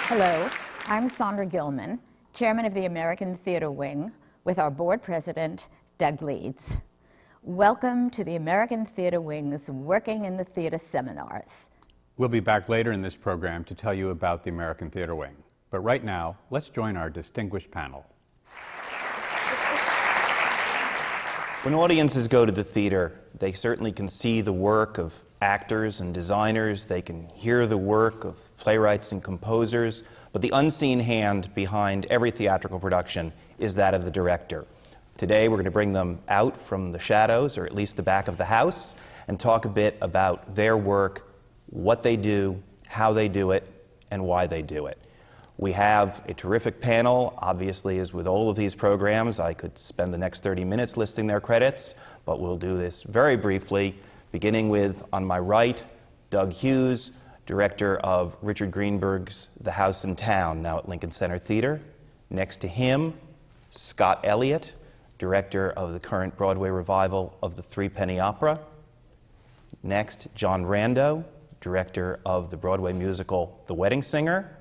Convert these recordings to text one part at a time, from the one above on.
Hello, I'm Sondra Gilman, Chairman of the American Theater Wing, with our board president, Doug Leeds. Welcome to the American Theater Wing's Working in the Theater seminars. We'll be back later in this program to tell you about the American Theater Wing. But right now, let's join our distinguished panel. When audiences go to the theater, they certainly can see the work of actors and designers, they can hear the work of playwrights and composers, but the unseen hand behind every theatrical production is that of the director. Today we're going to bring them out from the shadows, or at least the back of the house, and talk a bit about their work, what they do, how they do it, and why they do it. We have a terrific panel. Obviously, as with all of these programs, I could spend the next 30 minutes listing their credits, but we'll do this very briefly, beginning with, on my right, Doug Hughes, director of Richard Greenberg's The House in Town, now at Lincoln Center Theater. Next to him, Scott Elliott, director of the current Broadway revival of the Threepenny Opera. Next, John Rando, director of the Broadway musical The Wedding Singer.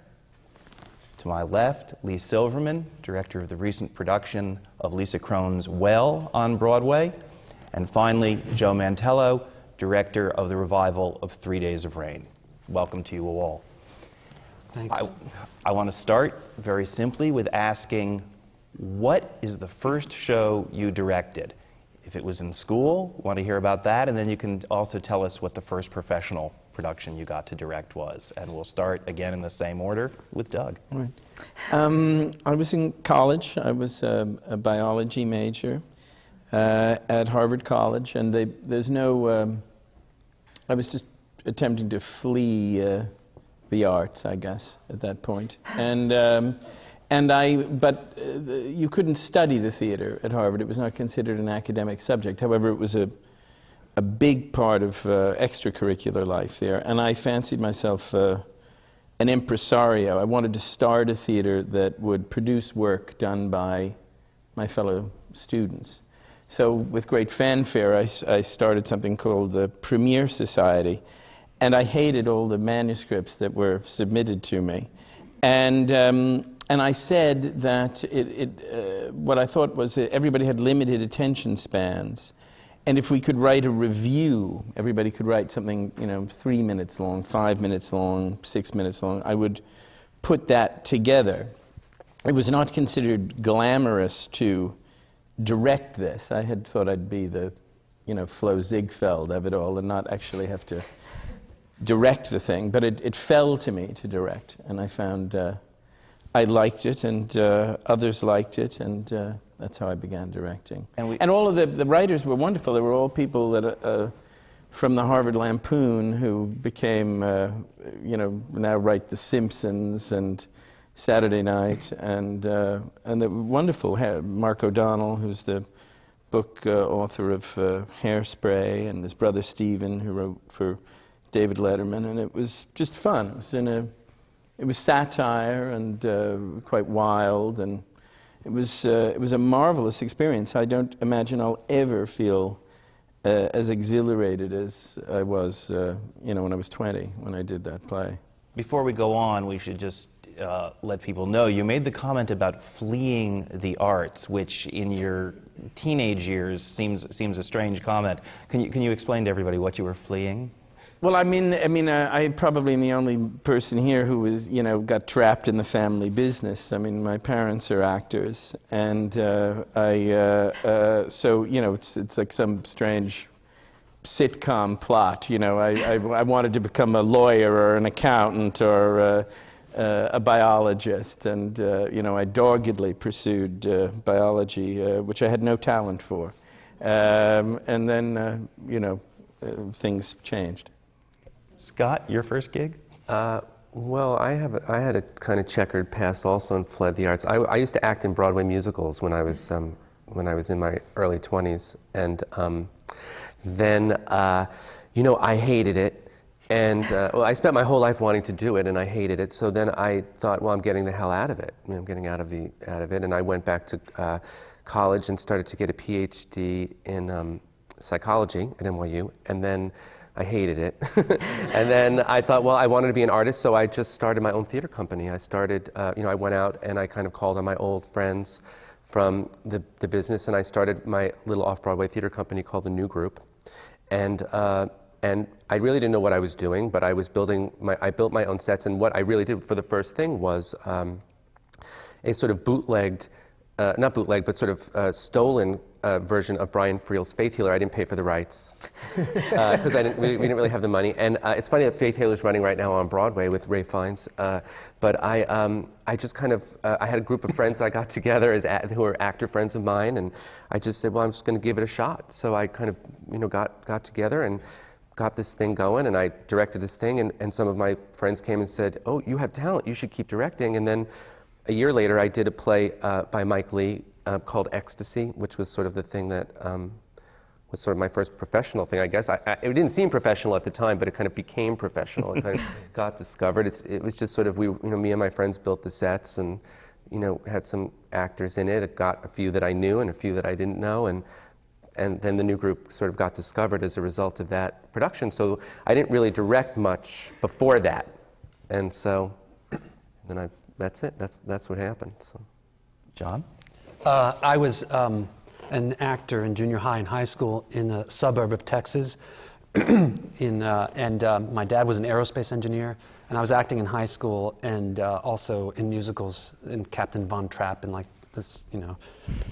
To my left, Leigh Silverman, director of the recent production of Lisa Kron's Well on Broadway. And finally, Joe Mantello, director of the revival of 3 Days of Rain. Welcome to you all. Thanks. I want to start very simply with asking, what is the first show you directed? If it was in school, want to hear about that, and then you can also tell us what the first professional production you got to direct was. And we'll start again in the same order with Doug. All right. I was in college. I was a biology major at Harvard College, and there's no. I was just attempting to flee the arts, I guess, at that point, but you couldn't study the theater at Harvard. It was not considered an academic subject. However, it was a big part of extracurricular life there, and I fancied myself an impresario. I wanted to start a theater that would produce work done by my fellow students. So with great fanfare, I started something called the Premiere Society, and I hated all the manuscripts that were submitted to me. And I said that what I thought was that everybody had limited attention spans, and if we could write a review, everybody could write something, 3 minutes long, 5 minutes long, 6 minutes long, I would put that together. It was not considered glamorous to direct this. I had thought I'd be the, Flo Ziegfeld of it all and not actually have to direct the thing, but it fell to me to direct, and I found I liked it, and others liked it, and that's how I began directing. And all of the writers were wonderful. They were all people that from the Harvard Lampoon who became, now write The Simpsons and Saturday Night, and they were wonderful. Mark O'Donnell, who's the book author of Hairspray, and his brother Stephen, who wrote for David Letterman, and it was just fun. It was satire and quite wild, and it was a marvelous experience. I don't imagine I'll ever feel as exhilarated as I was, when I was 20, when I did that play. Before we go on, we should just let people know, you made the comment about fleeing the arts, which in your teenage years seems a strange comment. Can you explain to everybody what you were fleeing? Well, I probably am the only person here who was, got trapped in the family business. I mean, my parents are actors, and so it's like some strange sitcom plot. I wanted to become a lawyer or an accountant or a biologist, and I doggedly pursued biology, which I had no talent for, and then things changed. Scott, your first gig? Well, I had a kind of checkered past also and fled the arts. I used to act in Broadway musicals when I was in my early 20s, and then I hated it, and I spent my whole life wanting to do it, and I hated it. So then I thought, well, I'm getting the hell out of it. I'm getting out of it, and I went back to college and started to get a PhD in psychology at NYU, and then I hated it. And then I thought, well, I wanted to be an artist, so I just started my own theater company. I started, I went out and I kind of called on my old friends from the business, and I started my little off-Broadway theater company called The New Group. And I really didn't know what I was doing, but I built my own sets, and what I really did for the first thing was a sort of bootlegged, not bootlegged, but sort of stolen version of Brian Friel's Faith Healer. I didn't pay for the rights because we didn't really have the money. And it's funny that Faith Healer's running right now on Broadway with Ray Fiennes. But I just kind of, I had a group of friends that I got together who were actor friends of mine, and I just said, well, I'm just going to give it a shot. So I kind of, got together and got this thing going, and I directed this thing, and some of my friends came and said, oh, you have talent, you should keep directing. And then a year later, I did a play by Mike Leigh called Ecstasy, which was sort of the thing that was sort of my first professional thing, I guess. It didn't seem professional at the time, but it kind of became professional. It kind of got discovered. It was just sort of, me and my friends built the sets and, had some actors in it. It got a few that I knew and a few that I didn't know, and then the New Group sort of got discovered as a result of that production. So I didn't really direct much before that. And so then that's it. That's what happened. So. John? I was an actor in junior high and high school in a suburb of Texas. And my dad was an aerospace engineer, and I was acting in high school and also in musicals in Captain Von Trapp and like this,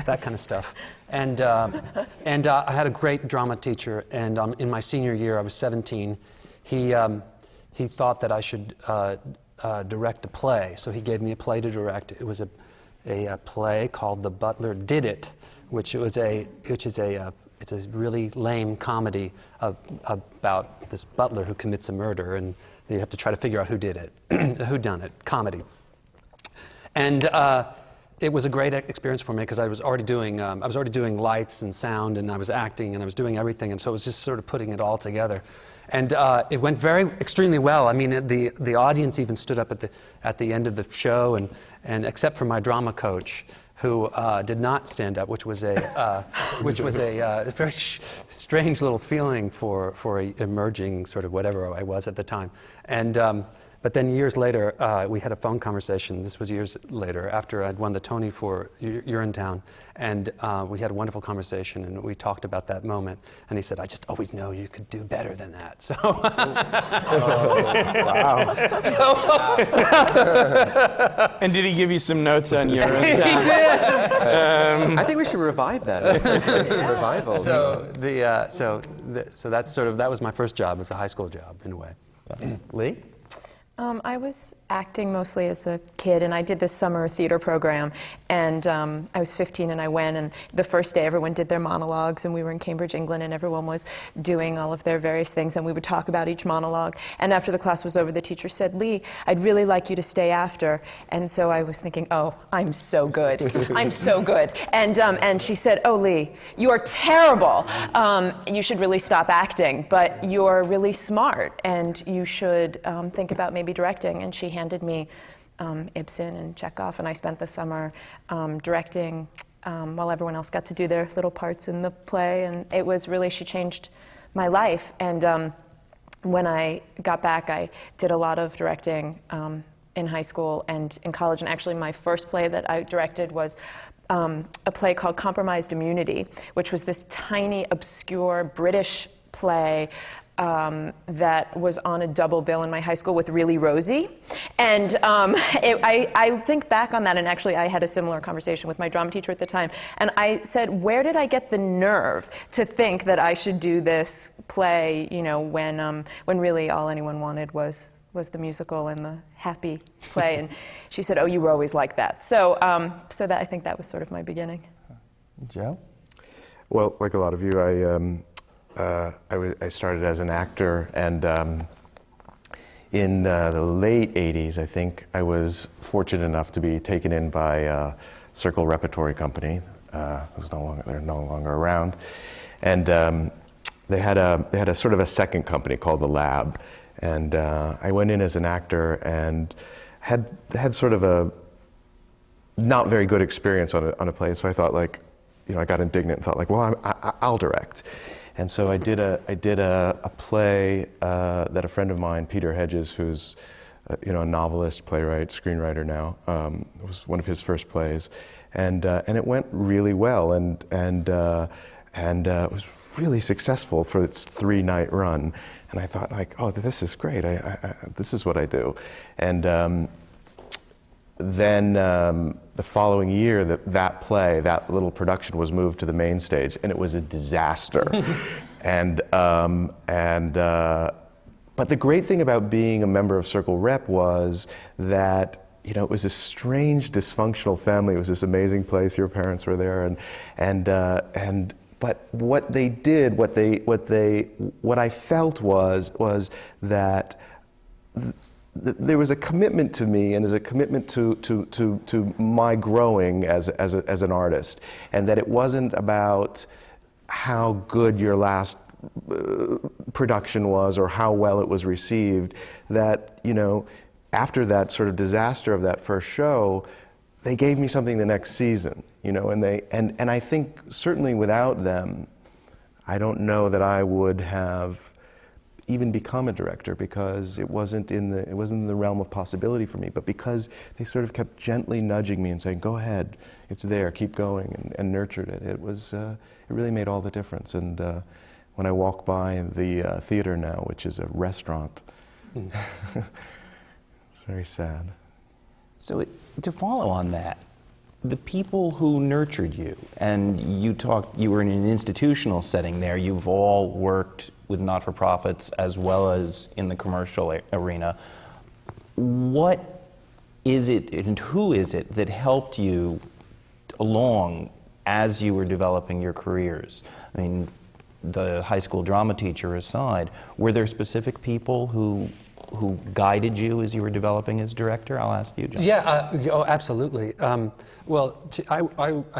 that kind of stuff. And I had a great drama teacher, and in my senior year, I was 17, he thought that I should direct a play, so he gave me a play to direct. It was a play called The Butler Did It, which is a really lame comedy about this butler who commits a murder, and you have to try to figure out who did it, who done it, comedy. And it was a great experience for me because I was already doing lights and sound, and I was acting, and I was doing everything, and so it was just sort of putting it all together. And it went extremely well. I mean, the audience even stood up at the end of the show, and except for my drama coach, who did not stand up, which was a very strange little feeling for a emerging sort of whatever I was at the time. And but then years later, we had a phone conversation. This was years later, after I'd won the Tony for Urinetown, and we had a wonderful conversation, and we talked about that moment. And he said, "I just always know you could do better than that." So, Wow. And did he give you some notes on Urinetown? He did. I think we should revive that. It's a revival. So that was my first job as a high school job in a way. Leigh? I was acting mostly as a kid, and I did this summer theater program, and I was 15 and I went, and the first day everyone did their monologues, and we were in Cambridge, England, and everyone was doing all of their various things, and we would talk about each monologue. And after the class was over, the teacher said, "Leigh, I'd really like you to stay after." And so I was thinking, oh, I'm so good. I'm so good. And she said, "Oh, Leigh, you are terrible. You should really stop acting, but you're really smart, and you should think about maybe directing." And she handed me Ibsen and Chekhov, and I spent the summer directing while everyone else got to do their little parts in the play, and it was really, she changed my life. And when I got back, I did a lot of directing in high school and in college, and actually my first play that I directed was a play called Compromised Immunity, which was this tiny, obscure British play that was on a double bill in my high school with Really Rosie. And I think back on that, and actually I had a similar conversation with my drama teacher at the time, and I said, where did I get the nerve to think that I should do this play, when really all anyone wanted was the musical and the happy play? And she said, "Oh, you were always like that." So that, I think that was sort of my beginning. Joe? Well, like a lot of you, I started as an actor, and in the late 80s, I think, I was fortunate enough to be taken in by Circle Repertory Company. They're no longer around, and they had a sort of a second company called The Lab, and I went in as an actor and had sort of a not very good experience on a play, so I thought, I got indignant and thought, well, I'll direct. And so I did a play that a friend of mine, Peter Hedges, who's a novelist, playwright, screenwriter now, it was one of his first plays, and it went really well, and it was really successful for its 3-night run. And I thought, like, oh, this is great. This is what I do. And then the following year, that play, that little production, was moved to the main stage, and it was a disaster. But the great thing about being a member of Circle Rep was that, it was a strange, dysfunctional family. It was this amazing place. Your parents were there, but what they did, what I felt was that there was a commitment to me, and as a commitment to my growing as an artist, and that it wasn't about how good your last production was or how well it was received. That after that sort of disaster of that first show, they gave me something the next season, and I think certainly without them, I don't know that I would have even become a director, because it wasn't in the realm of possibility for me. But because they sort of kept gently nudging me and saying, "Go ahead, it's there, keep going," and nurtured it. It really made all the difference. And when I walk by the theater now, which is a restaurant, it's very sad. So to follow on that, the people who nurtured you, and you were in an institutional setting there, you've all worked with not-for-profits as well as in the commercial arena. What is it and who is it that helped you along as you were developing your careers? I mean, the high school drama teacher aside, were there specific people who guided you as you were developing as director? I'll ask you, John. Yeah, absolutely. I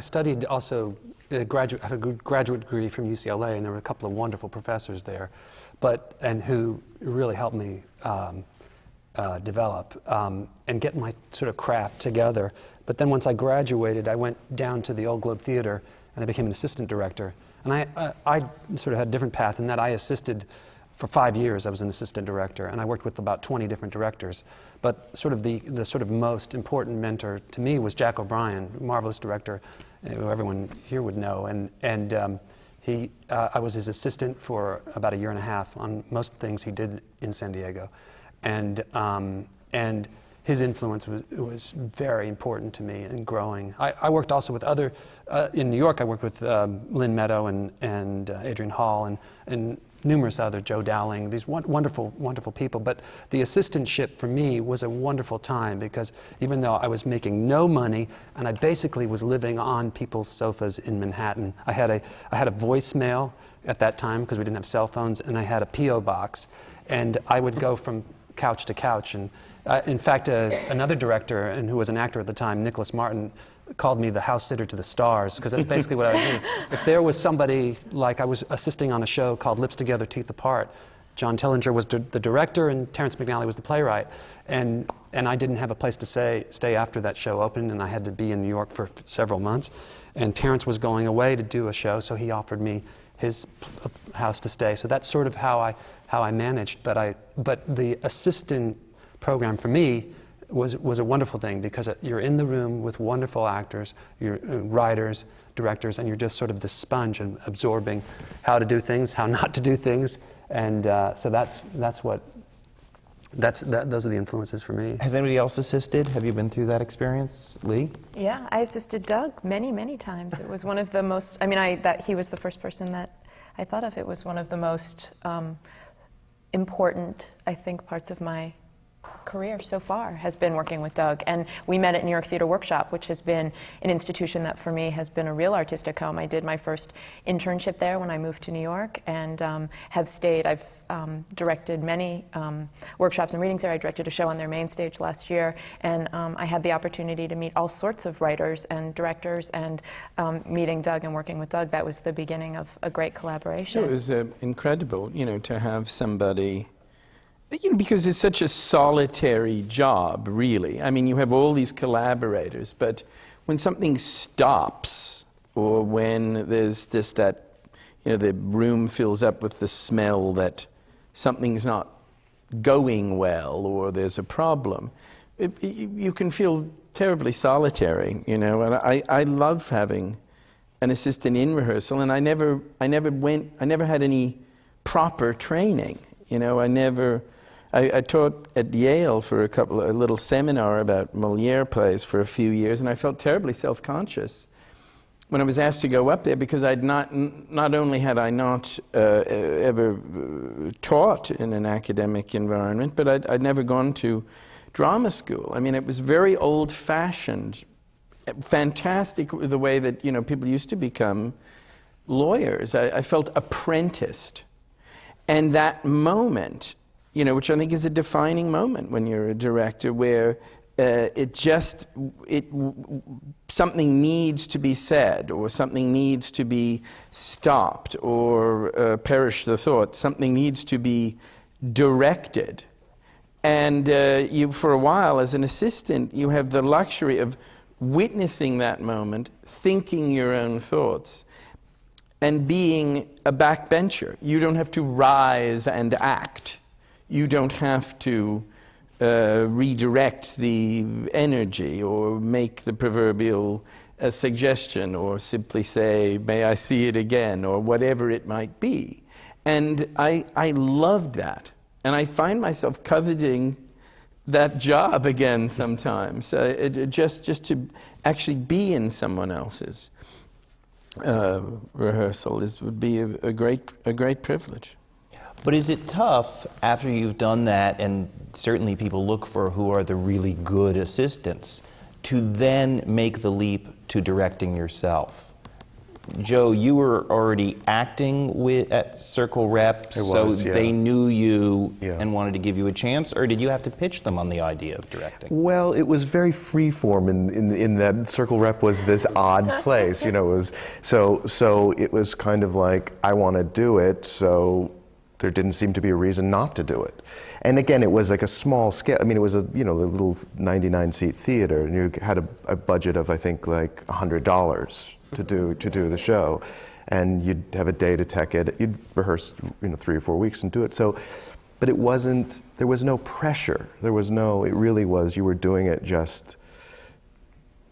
studied also I have a graduate degree from UCLA, and there were a couple of wonderful professors there, and who really helped me develop and get my sort of craft together. But then once I graduated, I went down to the Old Globe Theater, and I became an assistant director. And I sort of had a different path in that I assisted. For 5 years, I was an assistant director, and I worked with about 20 different directors. But sort of the sort of most important mentor to me was Jack O'Brien, marvelous director, who everyone here would know. I was his assistant for about 1.5 years on most things he did in San Diego, and his influence was very important to me in growing. I worked also with other in New York. I worked with Lynn Meadow and Adrian Hall and numerous other, Joe Dowling, these wonderful, wonderful people. But the assistantship for me was a wonderful time, because even though I was making no money and I basically was living on people's sofas in Manhattan, I had a voicemail at that time because we didn't have cell phones, and I had a P.O. box, and I would go from couch to couch. And in fact, another director, and who was an actor at the time, Nicholas Martin, called me the house sitter to the stars, because that's basically what I was doing. If there was somebody, like I was assisting on a show called Lips Together, Teeth Apart, John Tillinger was the director and Terrence McNally was the playwright, and I didn't have a place to stay after that show opened, and I had to be in New York for several months, and Terrence was going away to do a show, so he offered me his house to stay. So that's sort of how I managed, but the assistant program for me was a wonderful thing, because you're in the room with wonderful actors, you're writers, directors, and you're just sort of the sponge and absorbing how to do things, how not to do things, and so those are the influences for me. Has anybody else assisted? Have you been through that experience, Leigh? Yeah, I assisted Doug many, many times. It was one of the most, he was the first person that I thought of. It was one of the most important, I think, parts of my career so far has been working with Doug. And we met at New York Theater Workshop, which has been an institution that for me has been a real artistic home. I did my first internship there when I moved to New York, and have stayed. I've directed many workshops and readings there. I directed a show on their main stage last year, and I had the opportunity to meet all sorts of writers and directors, and meeting Doug and working with Doug, that was the beginning of a great collaboration. So it was incredible, to have somebody, because it's such a solitary job, really. I mean, you have all these collaborators, but when something stops, or when there's just that, the room fills up with the smell that something's not going well or there's a problem, you can feel terribly solitary, and I love having an assistant in rehearsal, and I never had any proper training, I taught at Yale for a little seminar about Molière plays for a few years, and I felt terribly self-conscious when I was asked to go up there, because not only had I not ever taught in an academic environment, but I'd never gone to drama school. I mean, it was very old-fashioned, fantastic the way that people used to become lawyers. I felt apprenticed, and that moment, which I think is a defining moment when you're a director, where something needs to be said, or something needs to be stopped, or perish the thought. Something needs to be directed, and you, for a while, as an assistant, you have the luxury of witnessing that moment, thinking your own thoughts, and being a backbencher. You don't have to rise and act. You don't have to redirect the energy or make the proverbial suggestion or simply say, "May I see it again?" or whatever it might be. And I loved that. And I find myself coveting that job again sometimes, just to actually be in someone else's rehearsal would be a great privilege. But is it tough after you've done that, and certainly people look for who are the really good assistants, to then make the leap to directing yourself? Joe, you were already acting at Circle Rep, so they knew you and wanted to give you a chance, or did you have to pitch them on the idea of directing? Well, it was very freeform in that Circle Rep was this odd place, It was so it was kind of like, I want to do it, so there didn't seem to be a reason not to do it. And again, it was like a small scale. I mean, it was a little 99-seat theater, and you had a budget of, I think, like $100 to do the show, and you'd have a day to tech it. You'd rehearse 3 or 4 weeks and do it. So, but it wasn't. There was no pressure. There was no. It really was. You were doing it just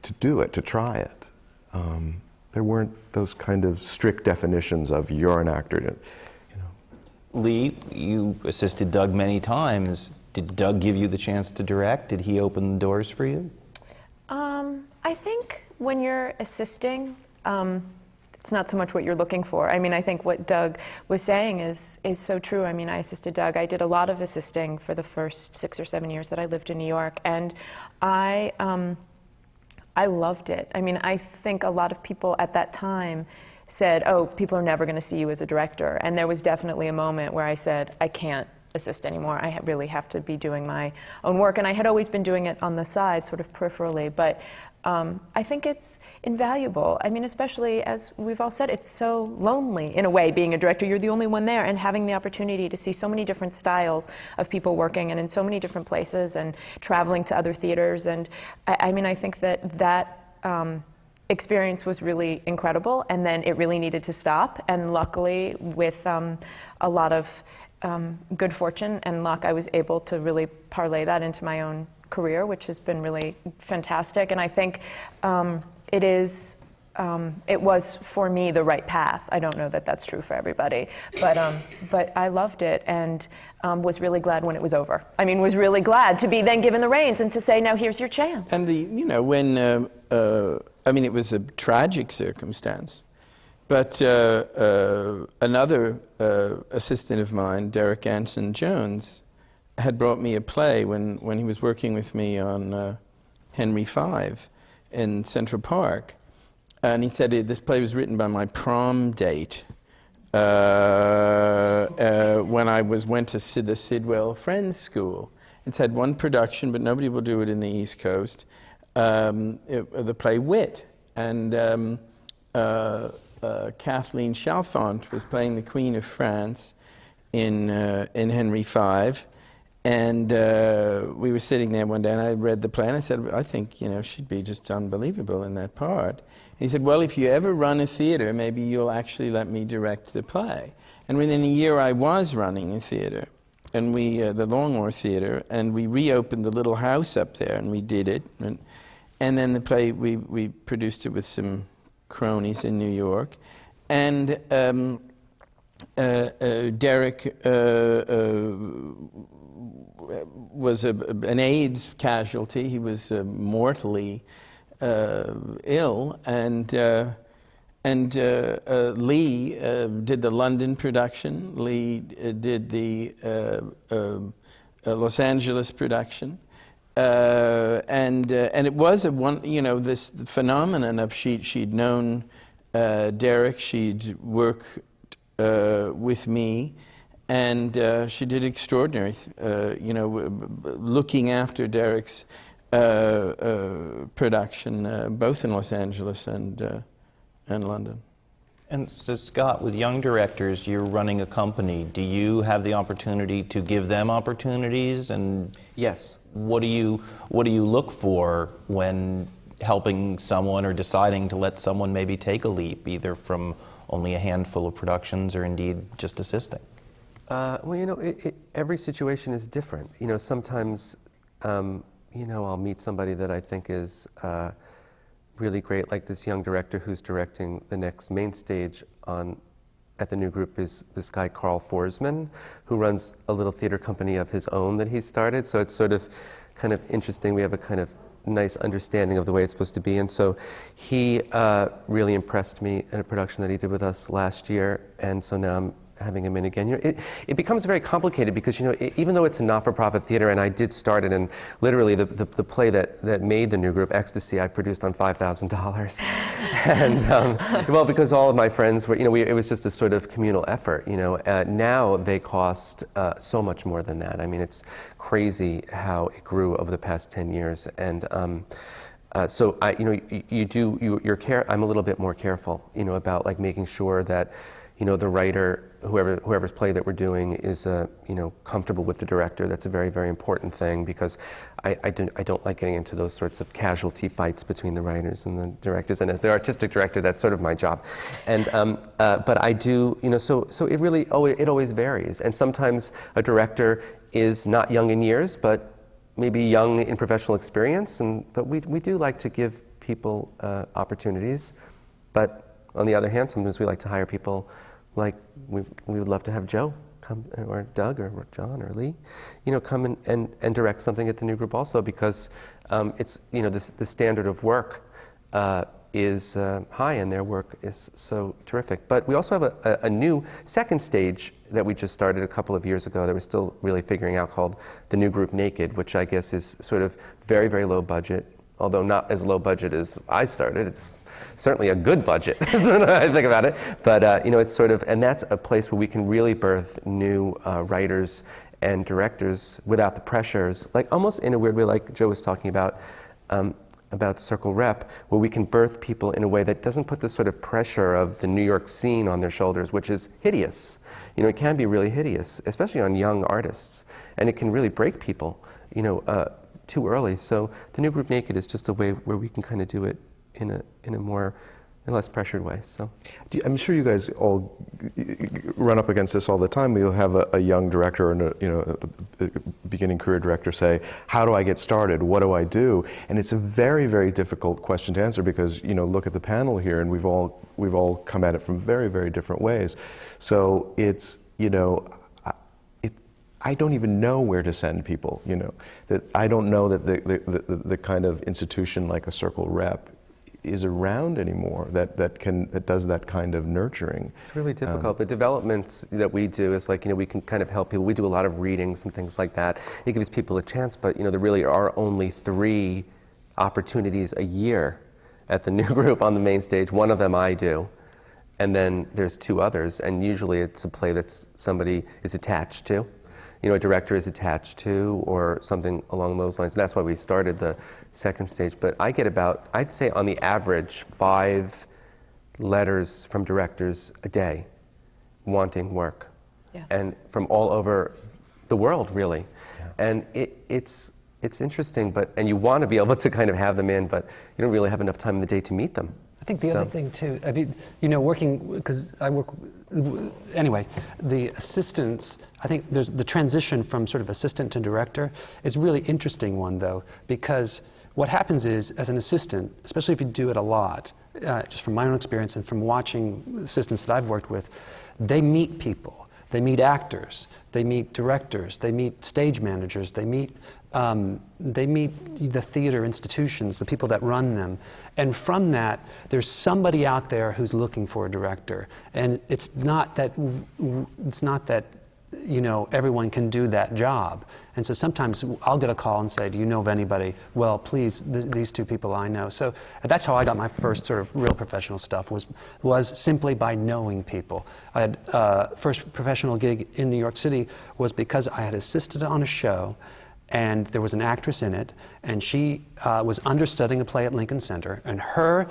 to do it, to try it. There weren't those kind of strict definitions of you're an actor. Leigh, you assisted Doug many times. Did Doug give you the chance to direct? Did he open the doors for you? I think when you're assisting, it's not so much what you're looking for. I mean, I think what Doug was saying is so true. I mean, I assisted Doug. I did a lot of assisting for the first 6 or 7 years that I lived in New York, and I loved it. I mean, I think a lot of people at that time said, "Oh, people are never going to see you as a director." And there was definitely a moment where I said, "I can't assist anymore. I really have to be doing my own work." And I had always been doing it on the side, sort of peripherally, but I think it's invaluable. I mean, especially as we've all said, it's so lonely in a way being a director. You're the only one there, and having the opportunity to see so many different styles of people working and in so many different places and traveling to other theaters. And I mean, I think that experience was really incredible, and then it really needed to stop. And luckily, with a lot of good fortune and luck, I was able to really parlay that into my own career, which has been really fantastic. And I think it was for me the right path. I don't know that that's true for everybody, but I loved it, and was really glad when it was over. I mean, was really glad to be then given the reins and to say, "Now here's your chance." And when I mean, it was a tragic circumstance, but another assistant of mine, Derek Anson Jones, had brought me a play when he was working with me on Henry V in Central Park. And he said this play was written by my prom date when I went to the Sidwell Friends School. It's had one production, but nobody will do it in the East Coast. The play Wit. And Kathleen Chalfant was playing the Queen of France in Henry V. And we were sitting there one day, and I read the play, and I said, I think, she'd be just unbelievable in that part. And he said, well, if you ever run a theater, maybe you'll actually let me direct the play. And within a year, I was running a theater, and the Longmore Theater, and we reopened the little house up there, and we did it. And then the play, we produced it with some cronies in New York. And Derek was an AIDS casualty. He was mortally ill, and Leigh did the London production. Leigh did the Los Angeles production, and it was this phenomenon of she'd known Derek, she'd work with me. And she did extraordinary, looking after Derek's production, both in Los Angeles and London. And so, Scott, with young directors, you're running a company. Do you have the opportunity to give them opportunities? And yes. What do you look for when helping someone or deciding to let someone maybe take a leap, either from only a handful of productions or indeed just assisting? Well, every situation is different. Sometimes, I'll meet somebody that I think is really great, like this young director who's directing the next main stage at the new group is this guy, Carl Forsman, who runs a little theater company of his own that he started. So it's sort of kind of interesting. We have a kind of nice understanding of the way it's supposed to be. And so he really impressed me in a production that he did with us last year. And so now I'm having him in again. It becomes very complicated because, even though it's a not-for-profit theater, and I did start it, and literally the play that made the new group, Ecstasy, I produced on $5,000. And, well, because all of my friends were, it was just a sort of communal effort, Now they cost so much more than that. I mean, it's crazy how it grew over the past 10 years. And so I'm a little bit more careful, about like making sure that, the writer, whoever's play that we're doing is, comfortable with the director. That's a very, very important thing because I don't like getting into those sorts of casualty fights between the writers and the directors. And as the artistic director, that's sort of my job. And but I do, so it really, it always varies. And sometimes a director is not young in years, but maybe young in professional experience. But we do like to give people opportunities. But on the other hand, sometimes we like to hire people. Like we would love to have Joe come, or Doug, or John, or Leigh, come and direct something at the new group also, because it's the standard of work is high, and their work is so terrific. But we also have a new second stage that we just started a couple of years ago that we're still really figuring out, called the new group Naked, which I guess is sort of very, very low budget. Although not as low budget as I started, it's certainly a good budget when I think about it. But it's sort of, and that's a place where we can really birth new writers and directors without the pressures, like almost in a weird way, like Joe was talking about Circle Rep, where we can birth people in a way that doesn't put the sort of pressure of the New York scene on their shoulders, which is hideous. It can be really hideous, especially on young artists, and it can really break people. Too early. So the new group Naked is just a way where we can kind of do it in a less pressured way. So I'm sure you guys all run up against this all the time. You'll have a young director and a beginning career director say, "How do I get started? What do I do?" And it's a very, very difficult question to answer because look at the panel here, and we've all come at it from very, very different ways. So it's I don't even know where to send people, that I don't know that the kind of institution like a Circle Rep is around anymore that does that kind of nurturing. It's really difficult. The developments that we do is like, we can kind of help people. We do a lot of readings and things like that. It gives people a chance, but there really are only 3 opportunities a year at the new group on the main stage. One of them I do. And then there's 2 others, and usually it's a play that somebody is attached to. A director is attached to, or something along those lines. And that's why we started the second stage. But I get about, I'd say on the average, 5 letters from directors a day wanting work. Yeah. And from all over the world, really. Yeah. And it's interesting, and you want to be able to kind of have them in, but you don't really have enough time in the day to meet them. I think the other thing too, I mean, working, because I work, anyway, the assistants, I think there's the transition from sort of assistant to director is a really interesting one though, because what happens is, as an assistant, especially if you do it a lot, just from my own experience and from watching assistants that I've worked with, they meet people. They meet actors, they meet directors, they meet stage managers, they meet the theater institutions, the people that run them. And from that, there's somebody out there who's looking for a director. And it's not that everyone can do that job. And so sometimes I'll get a call and say, do you know of anybody? Well, please, these two people I know. So that's how I got my first sort of real professional stuff, was simply by knowing people. I had first professional gig in New York City was because I had assisted on a show, and there was an actress in it, and she was understudying a play at Lincoln Center, and her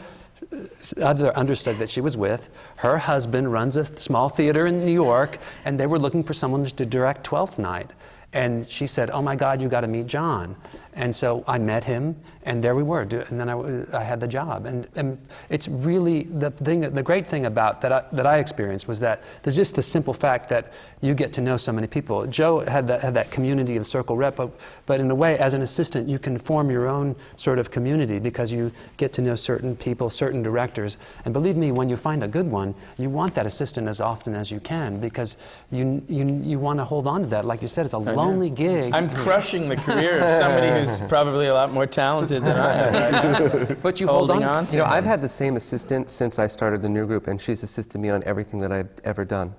other understudy that she was with, her husband runs a small theater in New York, and they were looking for someone to direct Twelfth Night. And she said, oh my God, you got to meet John. And so I met him, and there we were, and then I had the job. And it's really, the great thing about that I experienced was that there's just the simple fact that you get to know so many people. Joe had that community of Circle Rep, but in a way, as an assistant, you can form your own sort of community because you get to know certain people, certain directors. And believe me, when you find a good one, you want that assistant as often as you can because you want to hold on to that. Like you said, it's a lonely gig. I'm crushing the career of somebody who's probably a lot more talented than I am right now. But you hold on to I've had the same assistant since I started the new group, and she's assisted me on everything that I've ever done.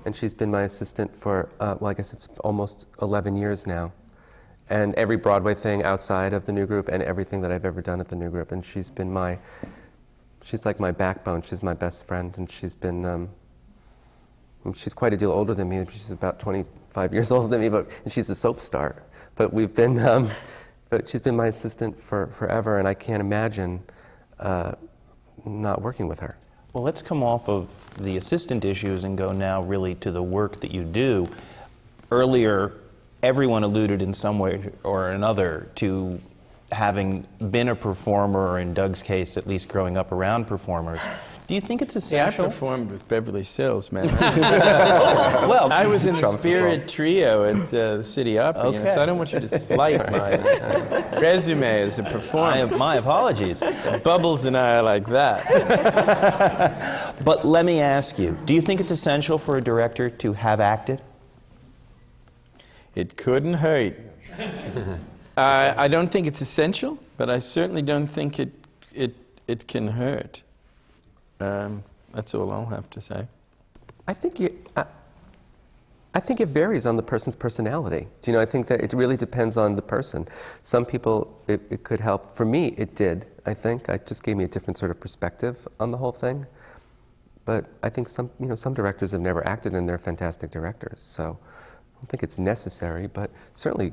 And she's been my assistant for, I guess it's almost 11 years now. And every Broadway thing outside of the new group and everything that I've ever done at the new group. And she's like my backbone. She's my best friend, and she's quite a deal older than me. She's about 25 years older than me, and she's a soap star. But but she's been my assistant for forever, and I can't imagine not working with her. Well, let's come off of the assistant issues and go now really to the work that you do. Earlier, everyone alluded in some way or another to having been a performer, or in Doug's case, at least growing up around performers. Do you think it's essential? Yeah, I performed with Beverly Sills, man. Well, I was in the Spirit Trio at the City Opera, okay. So I don't want you to slight my resume as a performer. My apologies. Bubbles and I are like that. But let me ask you, do you think it's essential for a director to have acted? It couldn't hurt. I don't think it's essential, but I certainly don't think it can hurt. That's all I'll have to say. I think it varies on the person's personality. I think that it really depends on the person. Some people, it could help. For me, it did, I think. It just gave me a different sort of perspective on the whole thing. But I think some directors have never acted, and they're fantastic directors. So I don't think it's necessary, but certainly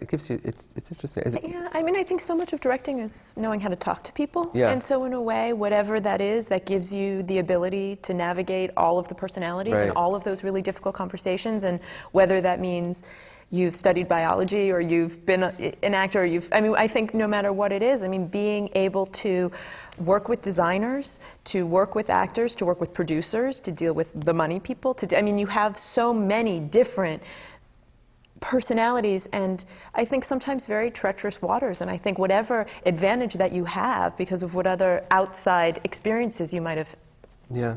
it gives you, it's interesting. Yeah, I mean, I think so much of directing is knowing how to talk to people. Yeah. And so in a way, whatever that is, that gives you the ability to navigate all of the personalities Right. and all of those really difficult conversations, and whether that means you've studied biology or you've been an actor, or I think no matter what it is, being able to work with designers, to work with actors, to work with producers, to deal with the money people, you have so many different personalities, and I think sometimes very treacherous waters, and I think whatever advantage that you have because of what other outside experiences you might have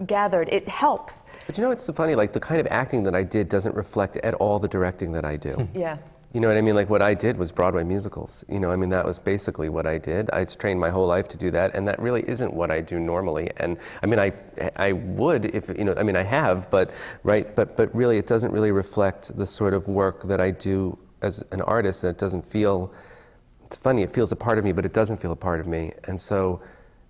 gathered, it helps. But it's so funny, like the kind of acting that I did doesn't reflect at all the directing that I do. Yeah. You know what I mean? Like what I did was Broadway musicals. That was basically what I did. I trained my whole life to do that, and that really isn't what I do normally. And I would if I have, but really it doesn't really reflect the sort of work that I do as an artist, and it doesn't feel. It's funny. It feels a part of me, but it doesn't feel a part of me, and so.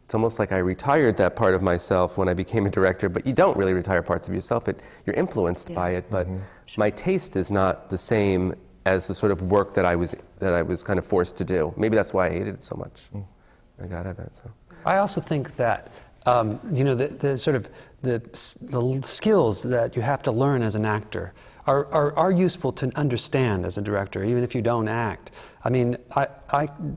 It's almost like I retired that part of myself when I became a director, but you don't really retire parts of yourself. You're influenced by it, but my taste is not the same as the sort of work that I was kind of forced to do. Maybe that's why I hated it so much. I got at that. So I also think that the sort of the skills that you have to learn as an actor are useful to understand as a director, even if you don't act. I mean,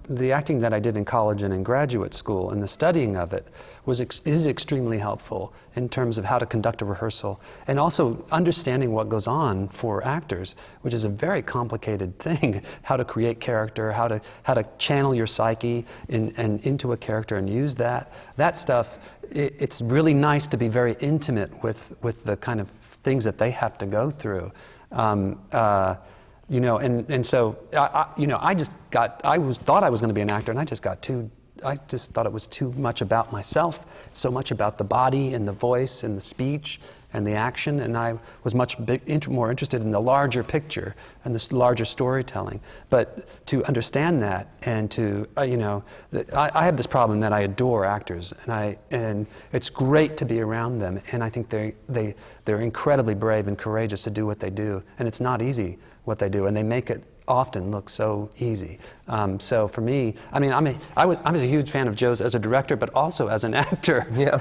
the acting that I did in college and in graduate school and the studying of it is extremely helpful in terms of how to conduct a rehearsal and also understanding what goes on for actors, which is a very complicated thing, how to create character, how to channel your psyche into a character and use that stuff. It's really nice to be very intimate with the kind of things that they have to go through. You know, and so I thought I was going to be an actor, and I just thought it was too much about myself, so much about the body and the voice and the speech and the action, and I was much more interested in the larger picture and this larger storytelling. But to understand that and to, I have this problem that I adore actors, and it's great to be around them, and I think they're incredibly brave and courageous to do what they do, and it's not easy what they do, and they make it often look so easy. So for me, I mean, I was a huge fan of Joe's as a director, but also as an actor. Yeah.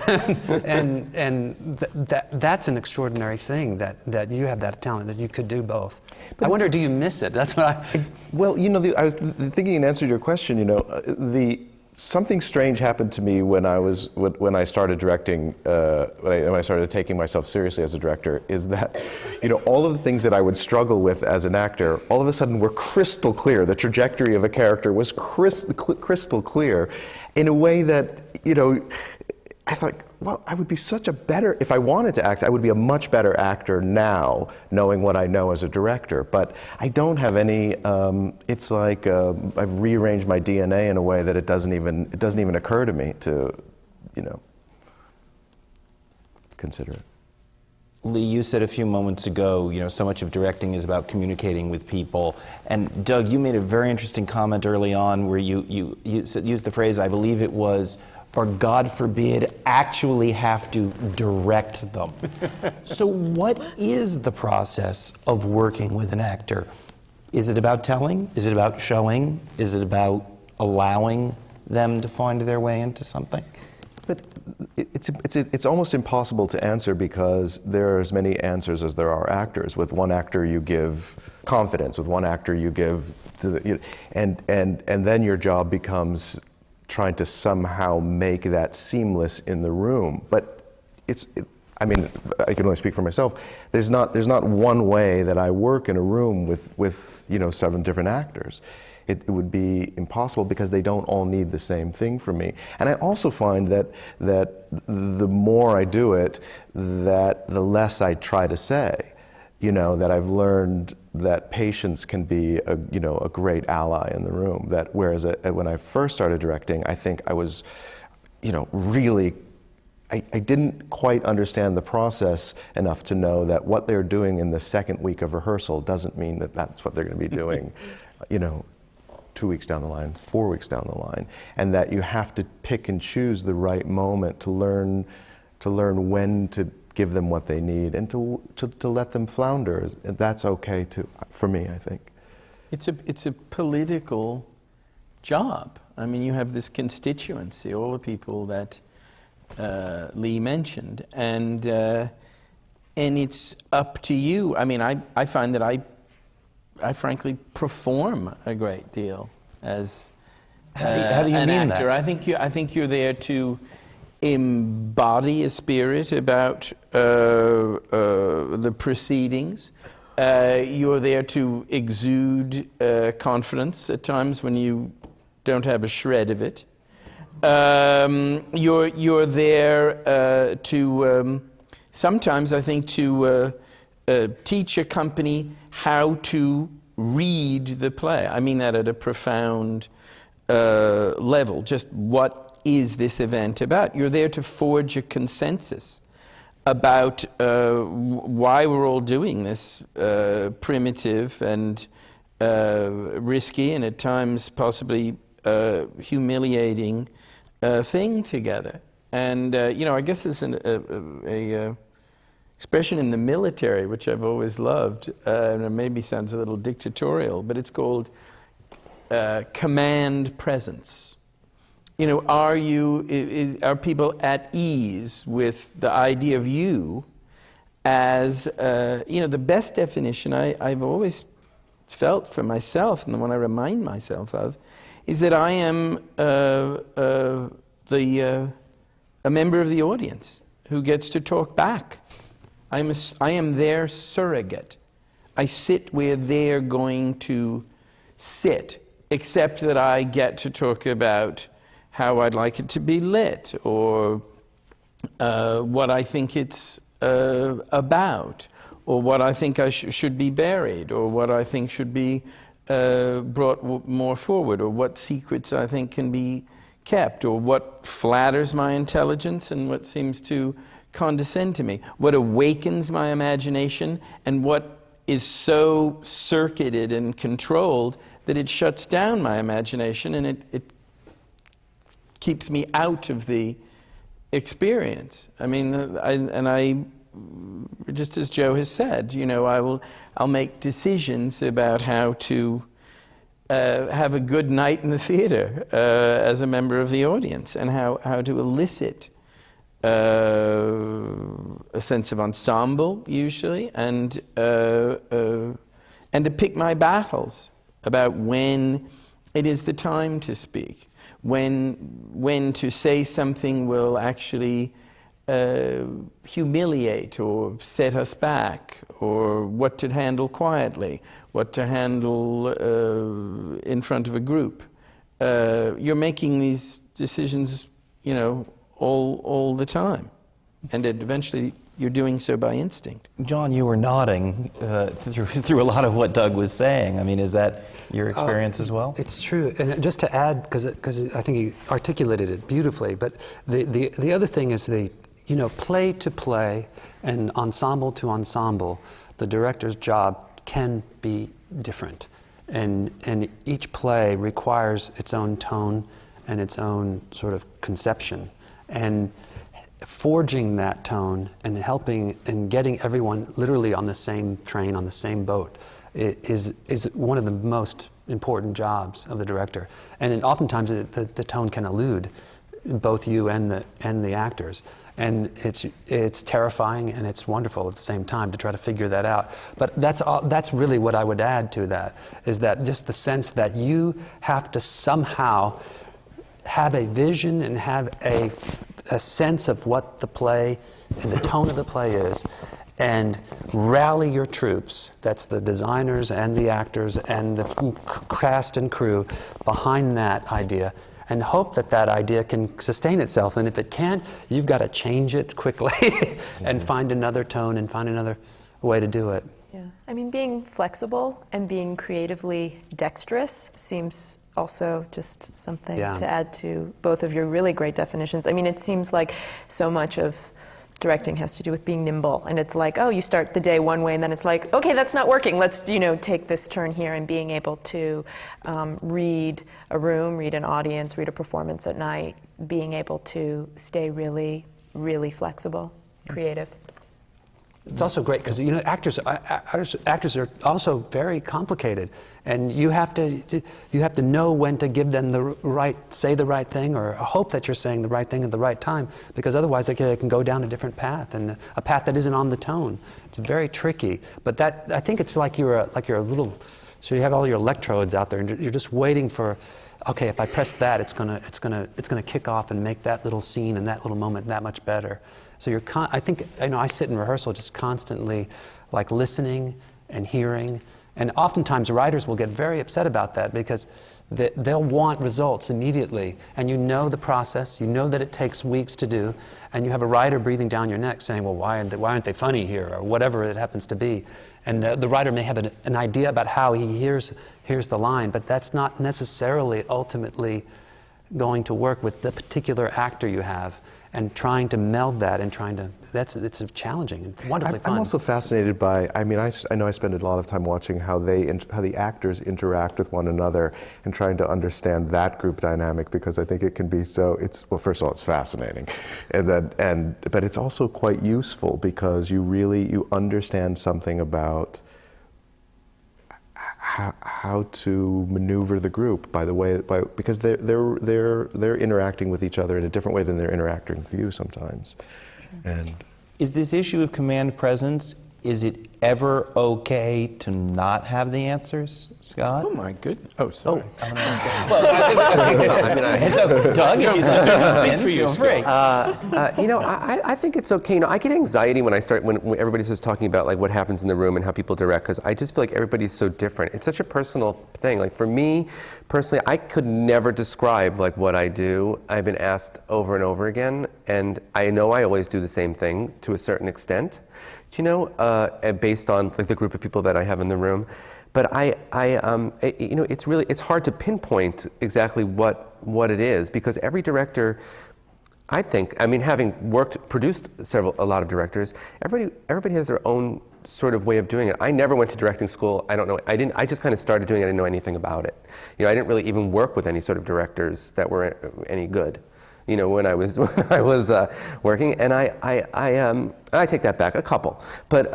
That's an extraordinary thing that you have that talent, that you could do both. But I wonder, do you miss it? That's what Well, I was thinking in answer to your question, something strange happened to me when I started directing, when I started taking myself seriously as a director, is that, all of the things that I would struggle with as an actor, all of a sudden were crystal clear. The trajectory of a character was crystal clear in a way that, I thought, well, I would be if I wanted to act, I would be a much better actor now, knowing what I know as a director. But I don't have any, it's like I've rearranged my DNA in a way that it doesn't even occur to me to, consider it. Leigh, you said a few moments ago, so much of directing is about communicating with people. And Doug, you made a very interesting comment early on where you used the phrase, I believe it was, or God forbid, actually have to direct them. So what is the process of working with an actor? Is it about telling? Is it about showing? Is it about allowing them to find their way into something? But it's almost impossible to answer because there are as many answers as there are actors. With one actor you give confidence, with one actor you give, and then your job becomes trying to somehow make that seamless in the room. But I can only speak for myself. There's not one way that I work in a room with 7 different actors. It would be impossible because they don't all need the same thing from me. And I also find that the more I do it, that the less I try to say. That I've learned that patience can be a great ally in the room. That whereas when I first started directing, I think I was, really, I didn't quite understand the process enough to know that what they're doing in the second week of rehearsal doesn't mean that that's what they're going to be doing, 2 weeks down the line, 4 weeks down the line, and that you have to pick and choose the right moment to learn when to give them what they need and to let them flounder. That's okay too, for me, I think. It's a political job. I mean, you have this constituency, all the people that Leigh mentioned, and it's up to you. I mean, I find that I frankly perform a great deal as how do you an mean actor. that? I think you're there to embody a spirit about the proceedings. You're there to exude confidence at times when you don't have a shred of it. You're there to sometimes, I think, to teach a company how to read the play. I mean that at a profound level. Just what is this event about? You're there to forge a consensus about why we're all doing this primitive and risky and at times possibly humiliating thing together. And I guess there's a expression in the military which I've always loved, and it maybe sounds a little dictatorial, but it's called command presence. Are people at ease with the idea of you as, the best definition I've always felt for myself, and the one I remind myself of, is that I am a member of the audience who gets to talk back. I am their surrogate. I sit where they're going to sit, except that I get to talk about how I'd like it to be lit, or what I think it's about, or what I think should be buried, or what I think should be brought more forward, or what secrets I think can be kept, or what flatters my intelligence and what seems to condescend to me, what awakens my imagination, and what is so circuited and controlled that it shuts down my imagination and it keeps me out of the experience. I mean, I just as Joe has said, I'll make decisions about how to have a good night in the theater as a member of the audience, and how to elicit a sense of ensemble, usually, and to pick my battles about when it is the time to speak, when to say something will actually humiliate or set us back, or what to handle quietly, what to handle in front of a group. You're making these decisions, all the time, and eventually you're doing so by instinct. John, you were nodding through a lot of what Doug was saying. I mean, is that your experience as well? It's true, and just to add, because I think he articulated it beautifully, but the other thing is play to play and ensemble to ensemble, the director's job can be different, and each play requires its own tone and its own sort of conception, and forging that tone and helping and getting everyone literally on the same train, on the same boat, is one of the most important jobs of the director. And oftentimes the tone can elude both you and the actors. And it's terrifying and it's wonderful at the same time to try to figure that out. But that's really what I would add to that, is that just the sense that you have to somehow have a vision and have a sense of what the play and the tone of the play is, and rally your troops, that's the designers and the actors and the cast and crew, behind that idea, and hope that that idea can sustain itself. And if it can't, you've got to change it quickly and find another tone and find another way to do it. Yeah, I mean, being flexible and being creatively dexterous seems also just something to add to both of your really great definitions. I mean, it seems like so much of directing has to do with being nimble, and it's like, oh, you start the day one way and then it's like, okay, that's not working, let's take this turn here, and being able to read a room, read an audience, read a performance at night, being able to stay really, really flexible, creative. It's also great because actors are also very complicated, and you have to know when to give them say the right thing, or hope that you're saying the right thing at the right time, because otherwise they can go down a different path, and a path that isn't on the tone. It's very tricky. But I think it's like you're a little, so you have all your electrodes out there, and you're just waiting for, okay, if I press that, it's gonna kick off and make that little scene and that little moment that much better. So I think I sit in rehearsal just constantly, like listening and hearing, and oftentimes writers will get very upset about that because they'll want results immediately, and the process, that it takes weeks to do, and you have a writer breathing down your neck saying, well, why aren't they funny here, or whatever it happens to be, and the writer may have an idea about how he hears the line, but that's not necessarily ultimately going to work with the particular actor you have. And trying to meld that and it's challenging and wonderfully fun. I'm also fascinated by, I know I spend a lot of time watching how the actors interact with one another and trying to understand that group dynamic, because I think it can be well, first of all, it's fascinating. But it's also quite useful because you understand something about how to maneuver the group because they're interacting with each other in a different way than they're interacting with you sometimes, and Is this issue of command presence, is it ever okay to not have the answers, Scott? Oh my goodness. Oh, sorry. Doug, if you'd like to speak for you, feel free. I think it's okay. I get anxiety when when everybody's just talking about like what happens in the room and how people direct, because I just feel like everybody's so different. It's such a personal thing. Like for me, personally, I could never describe like what I do. I've been asked over and over again, and I know I always do the same thing to a certain extent, based on like the group of people that I have in the room. But it's hard to pinpoint exactly what it is, because every director, I think, having produced a lot of directors, everybody has their own sort of way of doing it. I never went to directing school. I don't know. I just kind of started doing it. I didn't know anything about it. I didn't really even work with any sort of directors that were any good. When I was working, and I take that back, a couple, but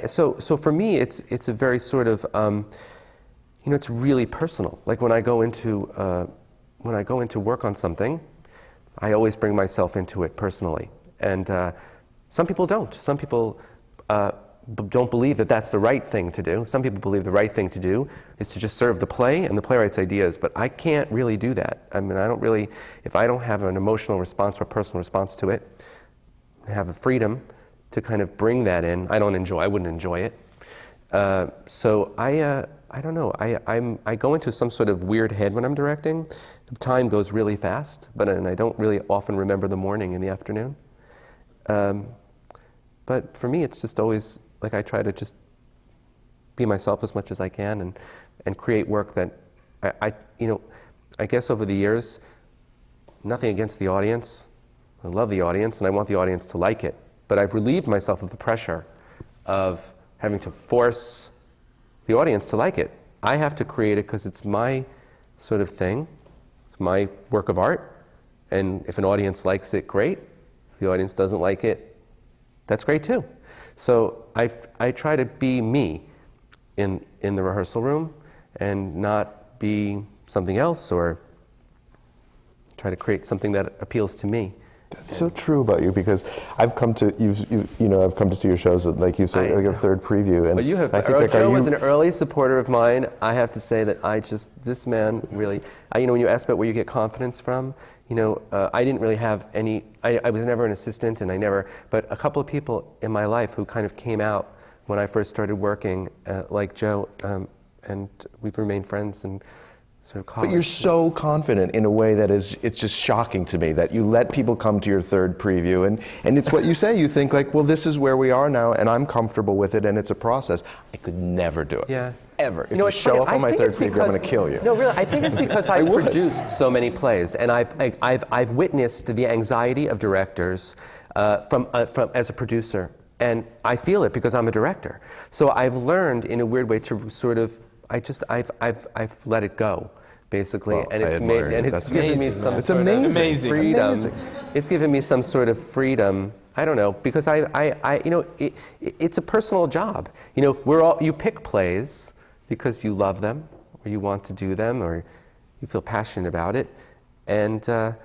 so for me it's a very sort of it's really personal. Like when I go into work on something, I always bring myself into it personally, and some people don't. Some people don't believe that that's the right thing to do. Some people believe the right thing to do is to just serve the play and the playwright's ideas, but I can't really do that. I don't really, if I don't have an emotional response or a personal response to it, I have the freedom to kind of bring that in. I wouldn't enjoy it. So I don't know, I go into some sort of weird head when I'm directing. The time goes really fast, and I don't really often remember the morning and the afternoon. But for me, it's just always, like I try to just be myself as much as I can and create work that I guess over the years, nothing against the audience. I love the audience and I want the audience to like it. But I've relieved myself of the pressure of having to force the audience to like it. I have to create it because it's my sort of thing. It's my work of art. And if an audience likes it, great. If the audience doesn't like it, that's great too. So I try to be me in the rehearsal room and not be something else, or try to create something that appeals to me. That's so true about you, because I've come to I've come to see your shows, like you say, like a third preview, and well, you have. I think Joe was an early supporter of mine. I have to say that this man really. When you ask about where you get confidence from, I didn't really have any. I was never an assistant, and but a couple of people in my life who kind of came out when I first started working, like Joe, and we've remained friends and sort of college. But you're so confident in a way that it's just shocking to me that you let people come to your third preview, and it's what you say. You think like, well, this is where we are now, and I'm comfortable with it, and it's a process. I could never do it. Yeah. Ever. If you show up on my third preview, I'm going to kill you. No, really, I think it's because I've produced so many plays, and I've witnessed the anxiety of directors from as a producer, and I feel it because I'm a director. So I've learned in a weird way to sort of I've let it go, basically, well, and it's given me some sort of freedom. Amazing. It's given me some sort of freedom. I don't know, because it's a personal job. You pick plays because you love them, or you want to do them, or you feel passionate about it, and so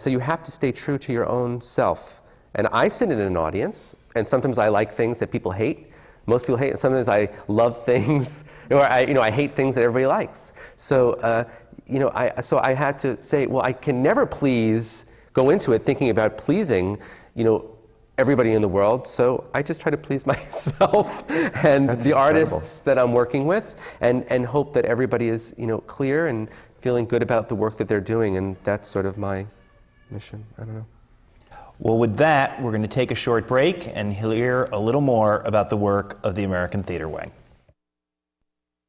you have to stay true to your own self. And I sit in an audience, and sometimes I like things that people hate. Most people hate, and sometimes I love things, or I hate things that everybody likes. So I had to say, well, I can never go into it thinking about pleasing, everybody in the world. So I just try to please myself and the artists that I'm working with, and hope that everybody is, clear and feeling good about the work that they're doing. And that's sort of my mission. I don't know. Well, with that, we're going to take a short break and hear a little more about the work of the American Theater Wing.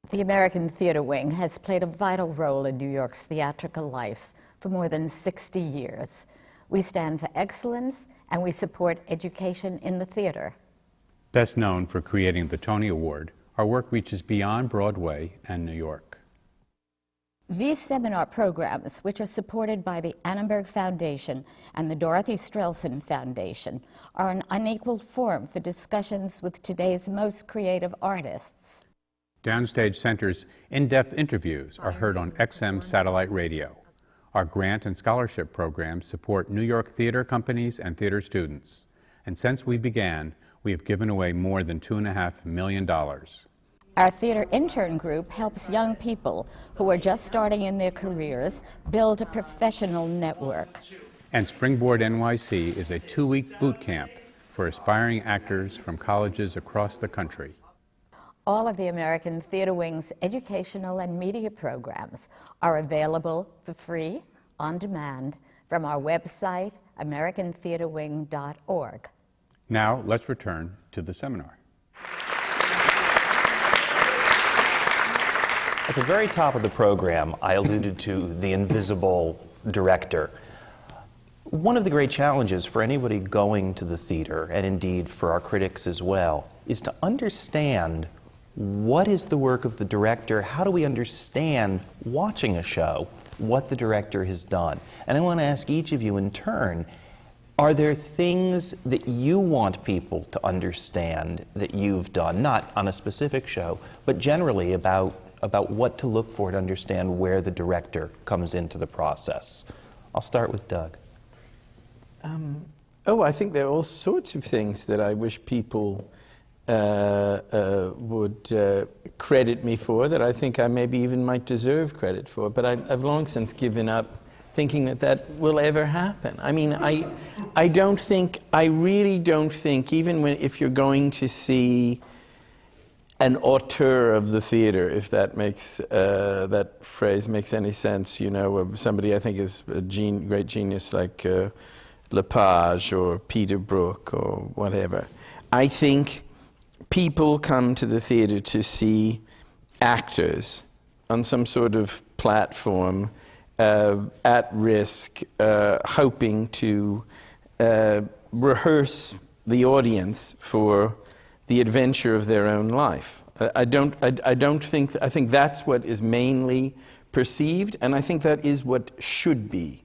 The American Theater Wing has played a vital role in New York's theatrical life for more than 60 years. We stand for excellence, and we support education in the theater. Best known for creating the Tony Award, our work reaches beyond Broadway and New York. These seminar programs, which are supported by the Annenberg Foundation and the Dorothy Strelson Foundation, are an unequal forum for discussions with today's most creative artists. Downstage Center's in-depth interviews are heard on XM satellite radio. Our grant and scholarship programs support New York theater companies and theater students. And since we began, we have given away more than $2.5 million. Our theater intern group helps young people who are just starting in their careers build a professional network. And Springboard NYC is a 2-week boot camp for aspiring actors from colleges across the country. All of the American Theater Wing's educational and media programs are available for free, on demand, from our website, americantheaterwing.org. Now, let's return to the seminar. At the very top of the program, I alluded to the invisible director. One of the great challenges for anybody going to the theater, and indeed for our critics as well, is to understand what is the work of the director. How do we understand, watching a show, what the director has done? And I want to ask each of you in turn, are there things that you want people to understand that you've done, not on a specific show, but generally about what to look for to understand where the director comes into the process? I'll start with Doug. I think there are all sorts of things that I wish people would credit me for, that I think I maybe even might deserve credit for, but I've long since given up thinking that will ever happen. I mean, I really don't think, even if you're going to see an auteur of the theater, if that makes that phrase makes any sense, you know, somebody I think is a great genius like Lepage or Peter Brook or whatever. I think people come to the theater to see actors on some sort of platform, at risk, hoping to rehearse the audience for the adventure of their own life. I think that's what is mainly perceived, and I think that is what should be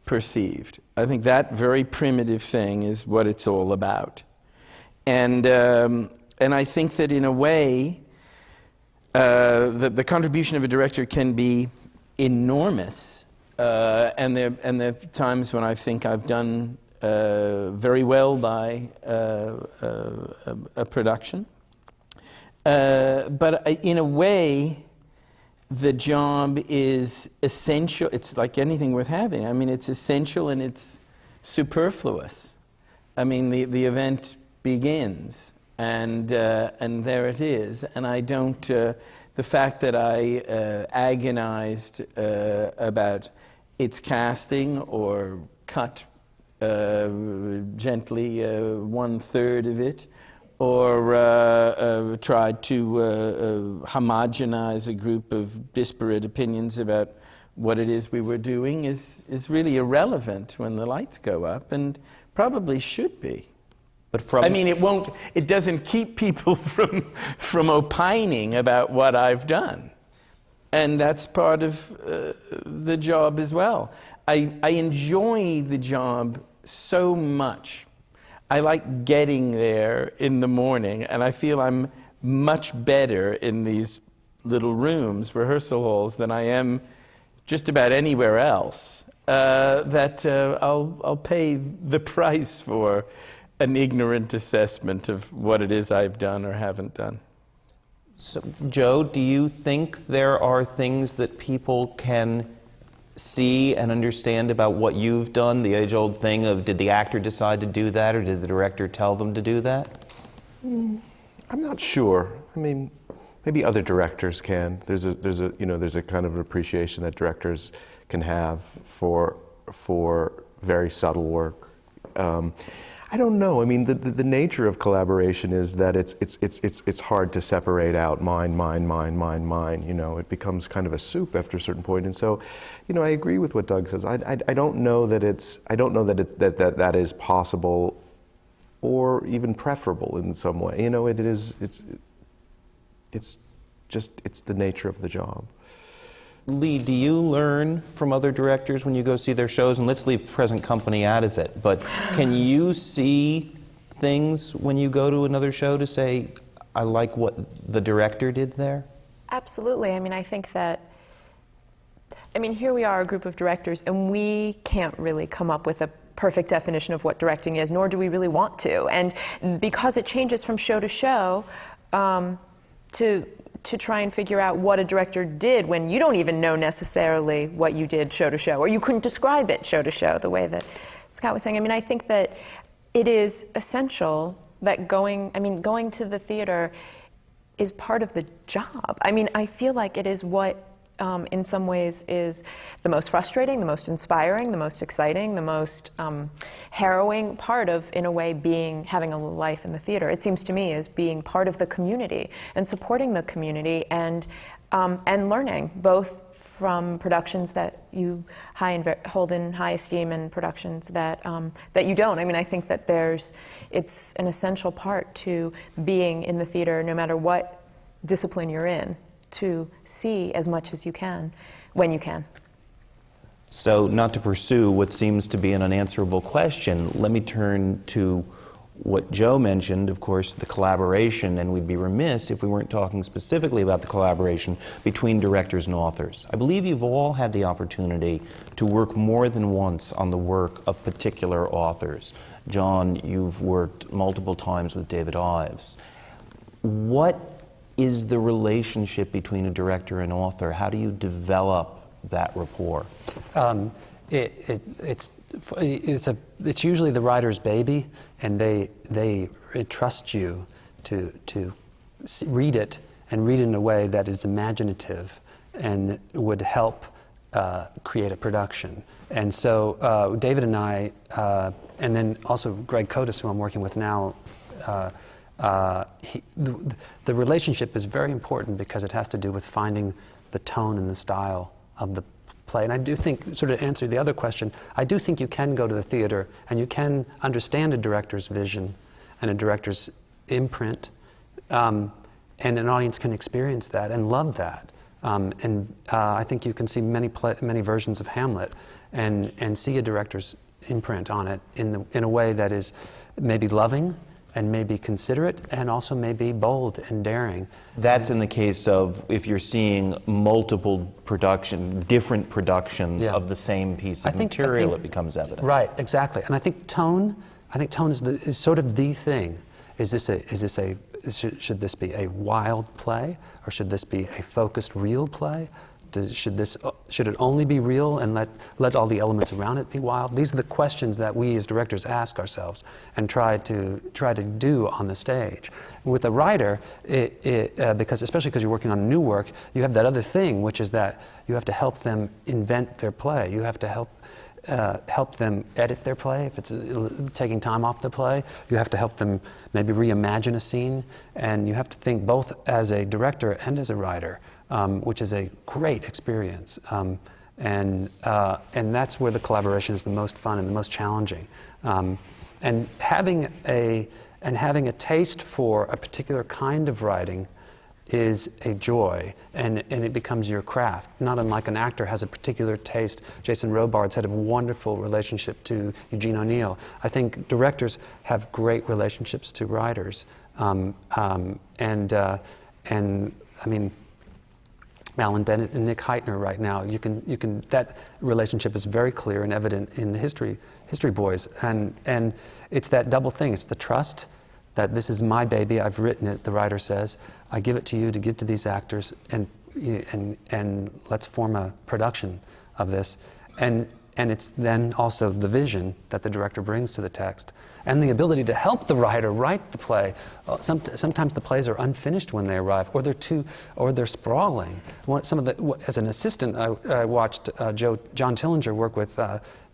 perceived. I think that very primitive thing is what it's all about. And I think that in a way, the contribution of a director can be enormous, and there are times when I think I've done very well by a production. But in a way, the job is essential. It's like anything worth having. I mean, it's essential and it's superfluous. I mean, the event begins, and there it is. And I don't. The fact that I agonized about its casting or cut gently 1/3 of it, or tried to homogenize a group of disparate opinions about what it is we were doing is really irrelevant when the lights go up, and probably should be. But it doesn't keep people from opining about what I've done. And that's part of the job as well. I enjoy the job so much. I like getting there in the morning, and I feel I'm much better in these little rooms, rehearsal halls, than I am just about anywhere else. I'll pay the price for an ignorant assessment of what it is I've done or haven't done. So, Joe, do you think there are things that people can see and understand about what you've done? The age-old thing of, did the actor decide to do that, or did the director tell them to do that? I'm not sure. I mean, maybe other directors can. There's a kind of appreciation that directors can have for very subtle work. I don't know. I mean, the nature of collaboration is that it's hard to separate out mine. You know, it becomes kind of a soup after a certain point. And so, you know, I agree with what Doug says. I don't know that that is possible, or even preferable in some way. You know, it's the nature of the job. Leigh, do you learn from other directors when you go see their shows? And let's leave present company out of it, but can you see things when you go to another show to say, I like what the director did there? Absolutely. I mean, I think that I mean, here we are, a group of directors, and we can't really come up with a perfect definition of what directing is, nor do we really want to. And because it changes from show to show, to try and figure out what a director did when you don't even know necessarily what you did show to show, or you couldn't describe it show to show, the way that Scott was saying. I mean, I think that it is essential that going to the theater is part of the job. I mean, I feel like it is what in some ways is the most frustrating, the most inspiring, the most exciting, the most harrowing part of, in a way, having a life in the theater. It seems to me is being part of the community and supporting the community and learning, both from productions that you hold in high esteem and productions that you don't. I mean, I think that it's an essential part to being in the theater, no matter what discipline you're in, to see as much as you can, when you can. So, not to pursue what seems to be an unanswerable question, let me turn to what Joe mentioned, of course, the collaboration, and we'd be remiss if we weren't talking specifically about the collaboration between directors and authors. I believe you've all had the opportunity to work more than once on the work of particular authors. John, you've worked multiple times with David Ives. What is the relationship between a director and author? How do you develop that rapport? It's usually the writer's baby, and they trust you to read it and read it in a way that is imaginative and would help create a production. And so David and I, and then also Greg Kotis, who I'm working with now, the relationship is very important because it has to do with finding the tone and the style of the play. And I do think, sort of answer the other question, I do think you can go to the theater and you can understand a director's vision and a director's imprint, and an audience can experience that and love that. I think you can see many versions of Hamlet and see a director's imprint on it in a way that is maybe loving and maybe considerate, and also maybe bold and daring. That's in the case of if you're seeing multiple different productions of the same piece of material, it becomes evident. Right, exactly. And I think tone is sort of the thing. Should this be a wild play, or should this be a focused, real play? Should it only be real and let all the elements around it be wild? These are the questions that we as directors ask ourselves and try to do on the stage. With a writer, especially because you're working on new work, you have that other thing, which is that you have to help them invent their play. You have to help them edit their play if it's taking time off the play. You have to help them maybe reimagine a scene, and you have to think both as a director and as a writer. Which is a great experience, and that's where the collaboration is the most fun and the most challenging. And having a taste for a particular kind of writing is a joy, and it becomes your craft. Not unlike an actor has a particular taste. Jason Robards had a wonderful relationship to Eugene O'Neill. I think directors have great relationships to writers, and I mean, Alan Bennett and Nick Heitner right now. You can that relationship is very clear and evident in the History Boys, and it's that double thing. It's the trust that this is my baby. I've written it. The writer says, I give it to you to give to these actors, and let's form a production of this. And it's then also the vision that the director brings to the text, and the ability to help the writer write the play. Sometimes the plays are unfinished when they arrive, or they're sprawling. As an assistant, I watched John Tillinger work with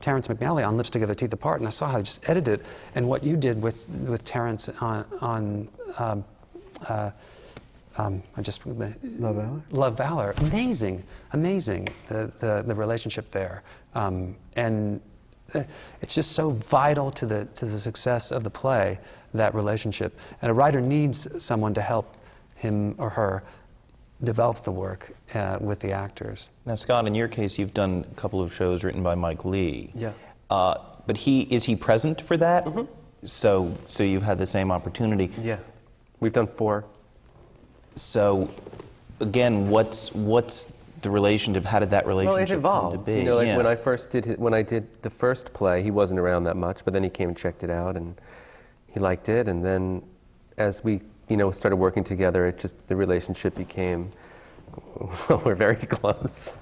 Terrence McNally on Lips Together, Teeth Apart, and I saw how he just edited, and what you did with Terrence on Love Valor? Love Valor. Amazing. The relationship there, and it's just so vital to the success of the play, that relationship. And a writer needs someone to help him or her develop the work with the actors. Now, Scott, in your case, you've done a couple of shows written by Mike Leigh. Yeah. But is he present for that? Mm-hmm. So you've had the same opportunity. Yeah. We've done 4. So, again, what's the relationship, how did that relationship Well, it evolved. come to be? You know, like Yeah. when I did the first play, he wasn't around that much, but then he came and checked it out, and he liked it. And then, as we, started working together, the relationship became, well, we're very close.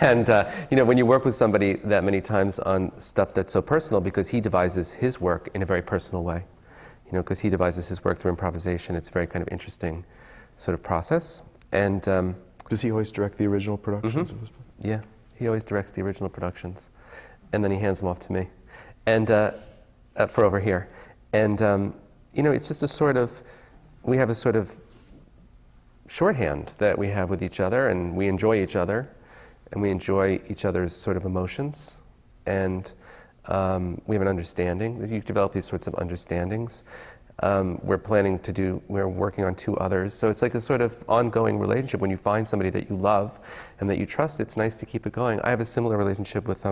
And when you work with somebody that many times on stuff that's so personal, because he devises his work in a very personal way, because he devises his work through improvisation, it's a very kind of interesting sort of process. And Does he always direct the original productions? yeah, he always directs the original productions, and then he hands them off to me, and for over here. And it's just a sort of, we have a sort of shorthand that we have with each other, and we enjoy each other, and we enjoy each other's sort of emotions, and we have an understanding. You develop these sorts of understandings. We're working on 2 others. So it's like a sort of ongoing relationship. When you find somebody that you love and that you trust, it's nice to keep it going. I have a similar relationship with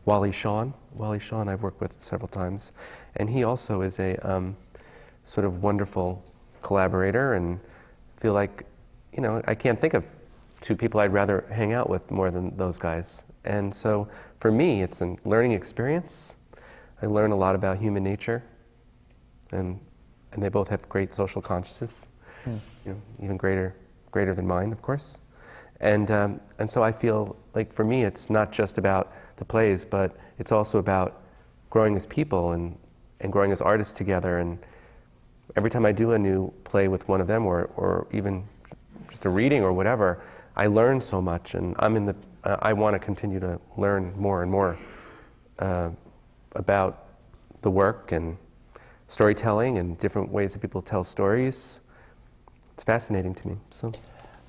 Wally Shawn. Wally Shawn I've worked with several times. And he also is a sort of wonderful collaborator, and feel like, I can't think of 2 people I'd rather hang out with more than those guys. And so for me, it's a learning experience. I learn a lot about human nature, and they both have great social consciousness, even greater than mine, of course. And so I feel like for me, it's not just about the plays, but it's also about growing as people and growing as artists together. And every time I do a new play with one of them, or even just a reading or whatever, I learn so much, and I want to continue to learn more and more about the work and storytelling and different ways that people tell stories. It's fascinating to me. So,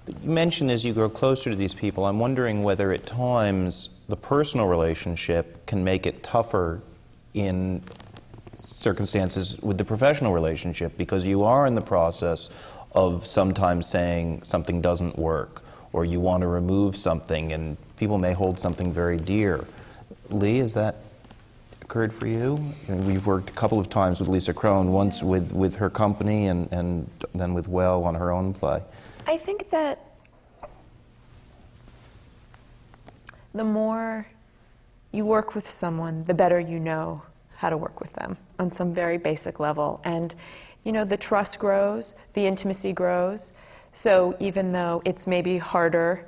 you mentioned as you grow closer to these people, I'm wondering whether at times the personal relationship can make it tougher in circumstances with the professional relationship, because you are in the process of sometimes saying something doesn't work, or you want to remove something, and people may hold something very dear. Leigh, has that occurred for you? We've worked a couple of times with Lisa Crone, once with her company, and then with Well on her own play. I think that the more you work with someone, the better you know how to work with them on some very basic level. And, the trust grows, the intimacy grows. So even though it's maybe harder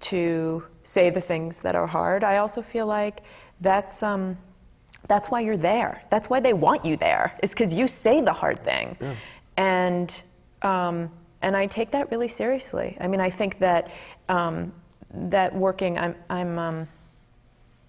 to say the things that are hard, I also feel like that's why you're there. That's why they want you there, is because you say the hard thing. Yeah. And I take that really seriously. I mean, I think that that working,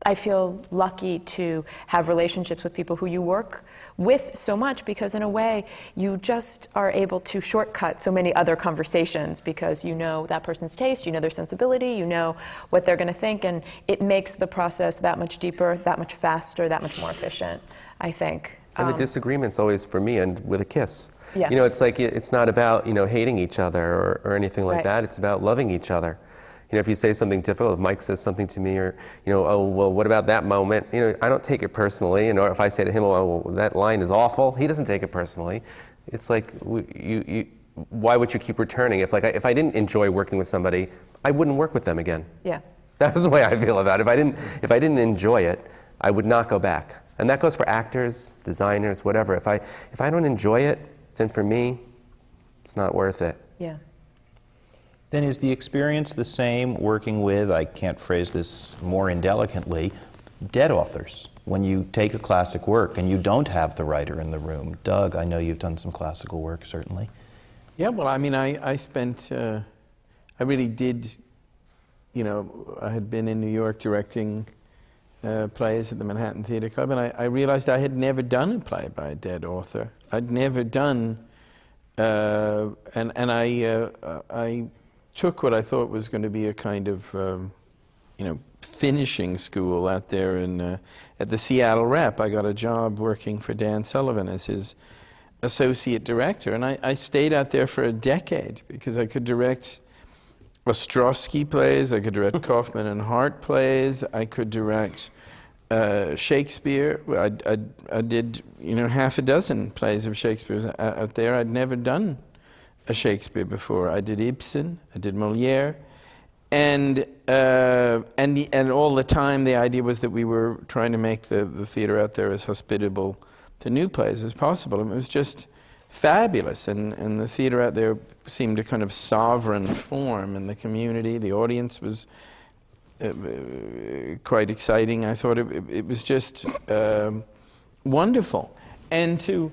I feel lucky to have relationships with people who you work with so much, because in a way you just are able to shortcut so many other conversations, because you know that person's taste, you know their sensibility, you know what they're going to think, and it makes the process that much deeper, that much faster, that much more efficient, I think. And the disagreement's always, for me, end with a kiss. Yeah. It's like, it's not about, hating each other or anything like that. It's about loving each other. If you say something difficult, if Mike says something to me, or, oh, well, what about that moment? I don't take it personally. Or if I say to him, oh, well, that line is awful, he doesn't take it personally. It's like, why would you keep returning? If I didn't enjoy working with somebody, I wouldn't work with them again. Yeah. That's the way I feel about it. If I didn't enjoy it, I would not go back. And that goes for actors, designers, whatever. If I don't enjoy it, then for me, it's not worth it. Yeah. Then is the experience the same working with, I can't phrase this more indelicately, dead authors? When you take a classic work and you don't have the writer in the room. Doug, I know you've done some classical work, certainly. Yeah, well, I mean, I spent, I really did, I had been in New York directing plays at the Manhattan Theatre Club, and I realized I had never done a play by a dead author. I'd never done, and I took what I thought was going to be a kind of, finishing school out there at the Seattle Rep. I got a job working for Dan Sullivan as his associate director, and I stayed out there for a decade because I could direct Ostrovsky plays, I could direct Kaufman and Hart plays, I could direct Shakespeare. I did, half a dozen plays of Shakespeare out there. I'd never done a Shakespeare before. I did Ibsen, I did Molière, and all the time the idea was that we were trying to make the theater out there as hospitable to new plays as possible. And it was just fabulous, and the theater out there seemed a kind of sovereign form in the community. The audience was quite exciting. I thought it was just wonderful, and to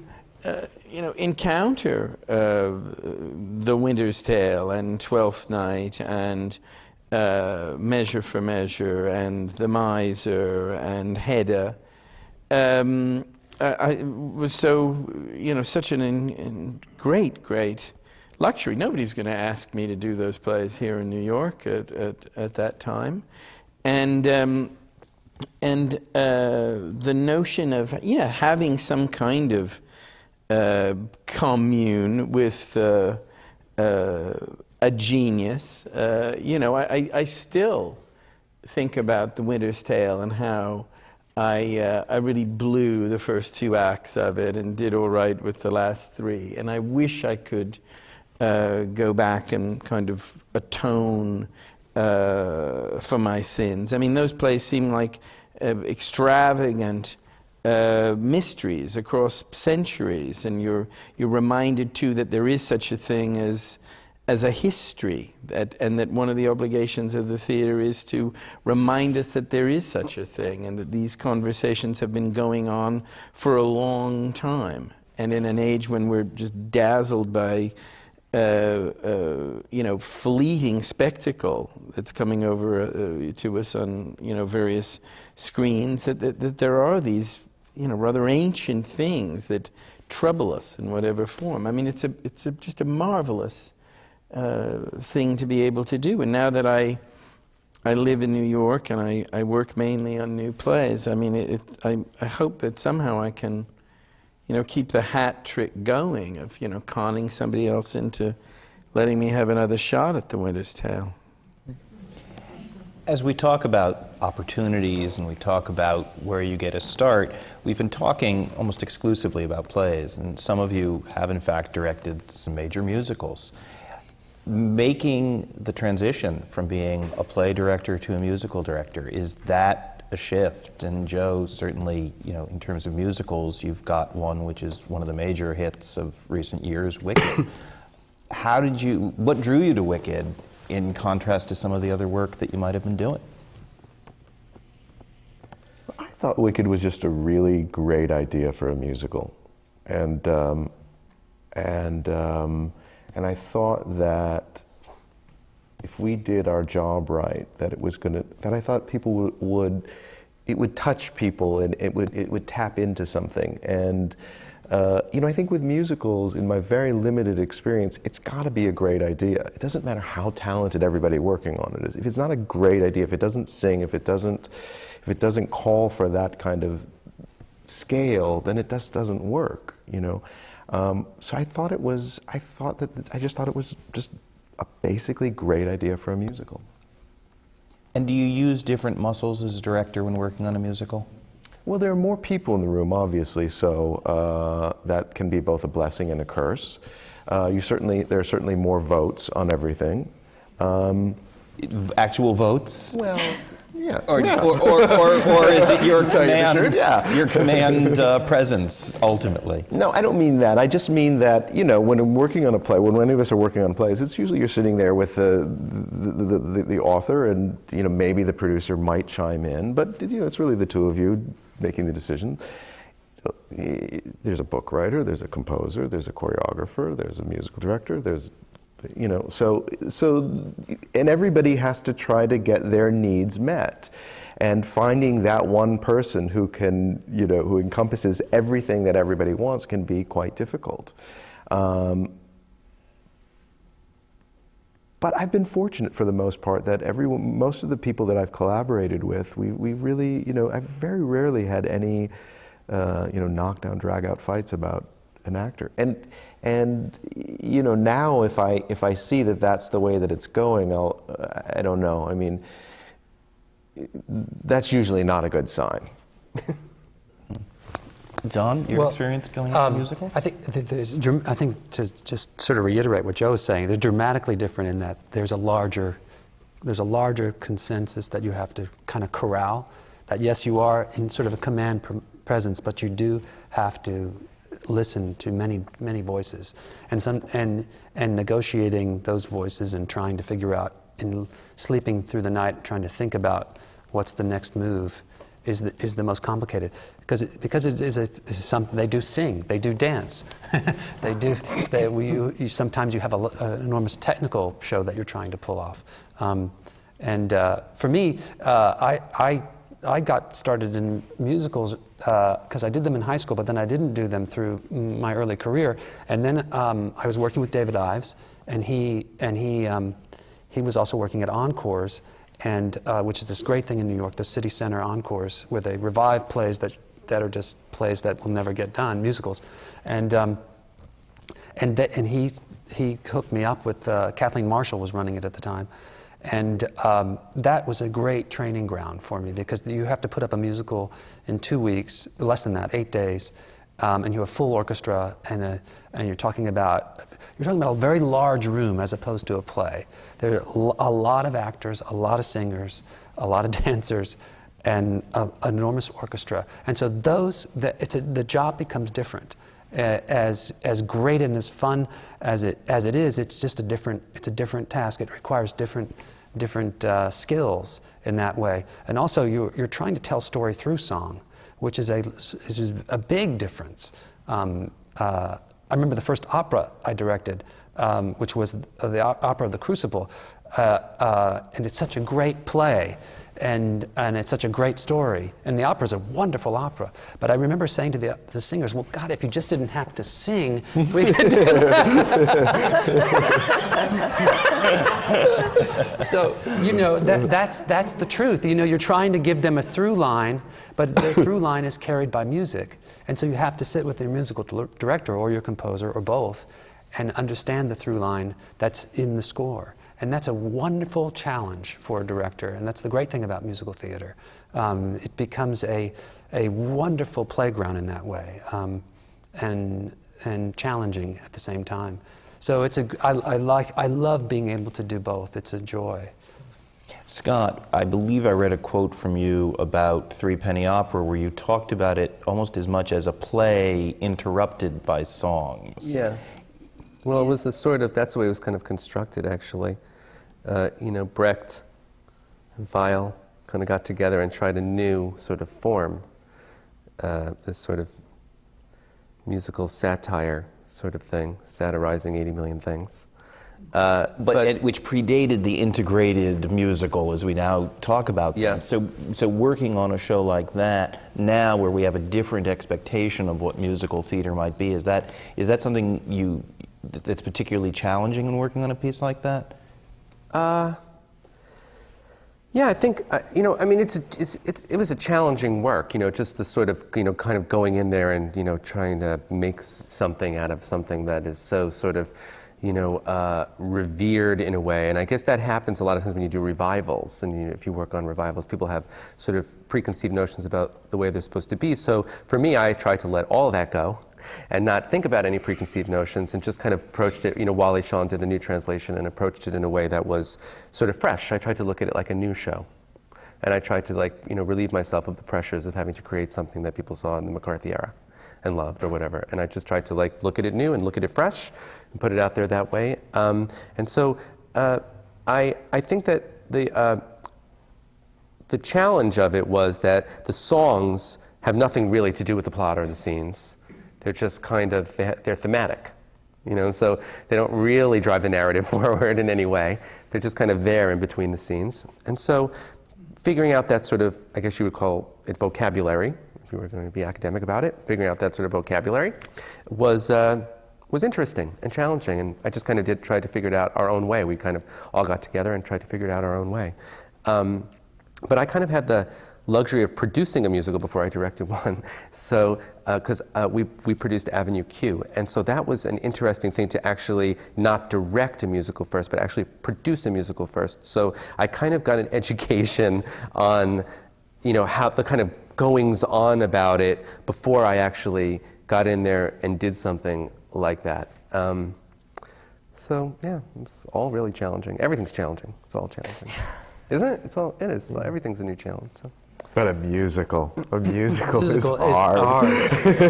encounter The Winter's Tale and Twelfth Night and Measure for Measure and The Miser and Hedda. I was so, such an great luxury. Nobody was going to ask me to do those plays here in New York at that time. And the notion of, having some kind of commune with a genius. I still think about The Winter's Tale and how I really blew the first 2 acts of it and did all right with the last 3. And I wish I could go back and kind of atone for my sins. I mean, those plays seem like extravagant mysteries across centuries, and you're reminded too that there is such a thing as a history, and that one of the obligations of the theater is to remind us that there is such a thing, and that these conversations have been going on for a long time. And in an age when we're just dazzled by fleeting spectacle that's coming over to us on various screens, that there are these rather ancient things that trouble us in whatever form. I mean, it's just a marvelous thing to be able to do. And now that I live in New York and I work mainly on new plays, I mean, I hope that somehow I can keep the hat trick going of conning somebody else into letting me have another shot at The Winter's Tale. As we talk about opportunities and we talk about where you get a start, we've been talking almost exclusively about plays, and some of you have in fact directed some major musicals. Making the transition from being a play director to a musical director, is that a shift? And Joe, certainly, in terms of musicals, you've got one which is one of the major hits of recent years, Wicked. What drew you to Wicked in contrast to some of the other work that you might have been doing? I thought Wicked was just a really great idea for a musical, and I thought that if we did our job right, that I thought people it would touch people, and it would tap into something. And I think with musicals, in my very limited experience, it's got to be a great idea. It doesn't matter how talented everybody working on it is. If it's not a great idea, if it doesn't sing, if it doesn't call for that kind of scale, then it just doesn't work. So I just thought it was just a basically great idea for a musical. And do you use different muscles as a director when working on a musical? Well, there are more people in the room, obviously, so that can be both a blessing and a curse. There are certainly more votes on everything. Actual votes? Well, yeah. Or is it your command? Your command presence ultimately? No, I don't mean that. I just mean that when I'm working on a play, when any of us are working on plays, it's usually you're sitting there with the author, and maybe the producer might chime in, but it's really the two of you making the decision. There's a book writer, there's a composer, there's a choreographer, there's a musical director, there's so and everybody has to try to get their needs met, and finding that one person who can who encompasses everything that everybody wants can be quite difficult. But I've been fortunate for the most part that most of the people that I've collaborated with, we really I've very rarely had any knockdown, drag out fights about an actor. And now if I see that that's the way that it's going, I don't know. I mean, that's usually not a good sign. John, your experience going into musicals? I think to just sort of reiterate what Joe was saying, they're dramatically different in that there's a larger there's a larger consensus that you have to kind of corral. That yes, you are in sort of a command presence, but you do have to listen to many voices, and negotiating those voices and trying to figure out, and sleeping through the night trying to think about what's the next move is the most complicated, because it is something. They do sing, they do dance, sometimes you have an enormous technical show that you're trying to pull off, for me, I got started in musicals because I did them in high school, but then I didn't do them through my early career. And then I was working with David Ives, and he was also working at Encores, and which is this great thing in New York, the City Center Encores, where they revive plays that are just plays that will never get done, musicals. And he hooked me up with Kathleen Marshall was running it at the time. And that was a great training ground for me, because you have to put up a musical in 2 weeks, less than that, 8 days, and you have a full orchestra, and you're talking about a very large room as opposed to a play. There are a lot of actors, a lot of singers, a lot of dancers, and an enormous orchestra. And so the job becomes different. As great and as fun as it is, it's just a different task. It requires different skills in that way. And also you're trying to tell story through song, which is a big difference. I remember the first opera I directed, which was the opera of The Crucible, and it's such a great play. And it's such a great story, and the opera's a wonderful opera. But I remember saying to the singers, "Well, God, if you just didn't have to sing, we could do that." So that's the truth. You're trying to give them a through line, but the through line is carried by music, and so you have to sit with your musical director or your composer or both, and understand the through line that's in the score. And that's a wonderful challenge for a director, and that's the great thing about musical theater. It becomes a wonderful playground in that way, and challenging at the same time. So I love being able to do both. It's a joy. Scott, I believe I read a quote from you about Threepenny Opera where you talked about it almost as much as a play interrupted by songs. Yeah. Well, it was that's the way it was kind of constructed, actually. Brecht and Weil kind of got together and tried a new sort of form, this sort of musical satire sort of thing, satirizing 80 million things. But which predated the integrated musical as we now talk about them. Yeah. So working on a show like that now, where we have a different expectation of what musical theater might be, is that something that's particularly challenging in working on a piece like that? Yeah, I think it was a challenging work. Just the sort of kind of going in there and trying to make something out of something that is so sort of revered in a way. And I guess that happens a lot of times when you do revivals, and if you work on revivals, people have sort of preconceived notions about the way they're supposed to be. So for me, I try to let all of that go and not think about any preconceived notions, and just kind of approached it. Wally Shawn did a new translation and approached it in a way that was sort of fresh. I tried to look at it like a new show, and I tried to relieve myself of the pressures of having to create something that people saw in the McCarthy era and loved or whatever. And I just tried to look at it new and look at it fresh and put it out there that way. And so I think that the challenge of it was that the songs have nothing really to do with the plot or the scenes. They're just kind of, they're thematic, so they don't really drive the narrative forward in any way. They're just kind of there in between the scenes. And so figuring out that sort of, I guess you would call it vocabulary, if you were going to be academic about it, figuring out that sort of vocabulary was interesting and challenging. And I just kind of tried to figure it out our own way. We kind of all got together and tried to figure it out our own way. But I kind of had the luxury of producing a musical before I directed one. So, because we produced Avenue Q. And so that was an interesting thing, to actually not direct a musical first, but actually produce a musical first. So I kind of got an education on, how the kind of goings on about it before I actually got in there and did something like that. So yeah, it's all really challenging. Everything's challenging. It's all challenging, isn't it? It is. So everything's a new challenge. So. But a musical is Musical hard.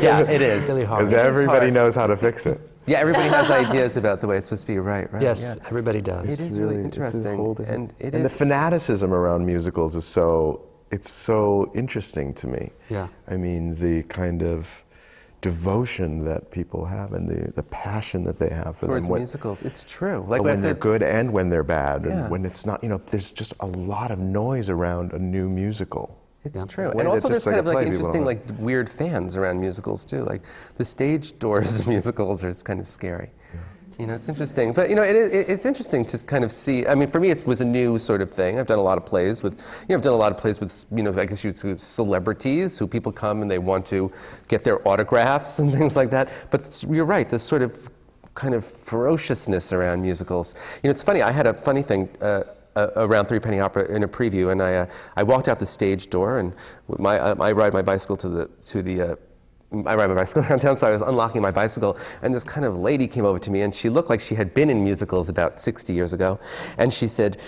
Yeah, it is. Really hard. Because everybody knows how to fix it. Yeah, everybody has ideas about the way it's supposed to be. Right. Yes, Yeah. everybody does. It is really interesting, and the fanaticism around musicals is so interesting to me. Yeah. I mean, the kind of devotion that people have and the passion that they have for towards them. musicals, it's true. Like when they're good and when they're bad, Yeah. and when it's not. There's just a lot of noise around a new musical. It's true. Way And that also just there's kind of a like play people interesting don't like weird fans around musicals too. Like the stage doors of musicals it's kind of scary. It's interesting. But it's interesting to kind of see. I mean, for me it was a new sort of thing. I've done a lot of plays with I guess you'd say celebrities who people come and they want to get their autographs and things like that. But you're right, this sort of kind of ferociousness around musicals. It's funny, I had a funny thing around Threepenny Opera in a preview, and I walked out the stage door, and I ride my bicycle I ride my bicycle around town, so I was unlocking my bicycle, and this kind of lady came over to me, and she looked like she had been in musicals about 60 years ago, and she said,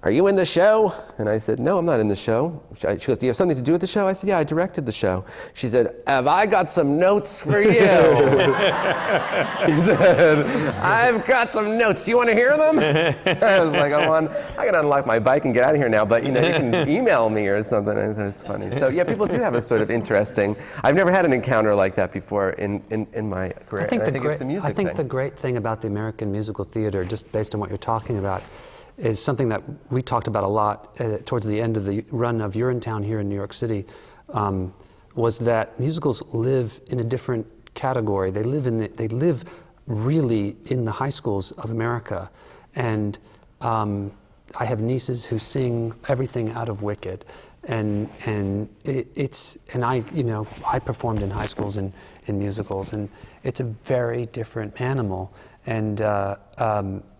"Are you in the show?" And I said, "No, I'm not in the show." She goes, "Do you have something to do with the show?" I said, "Yeah, I directed the show." She said, "Have I got some notes for you?" She said, "I've got some notes. Do you want to hear them?" I was like, I got to unlock my bike and get out of here now, but you can email me or something. And it's funny. So yeah, people do have a sort of interesting. I've never had an encounter like that before in my career. I think it's a music thing. the great thing about the American musical theater, just based on what you're talking about, is something that we talked about a lot towards the end of the run of Urinetown here in New York City, was that musicals live in a different category. They live really in the high schools of America, and I have nieces who sing everything out of Wicked, and I performed in high schools in musicals, and it's a very different animal, and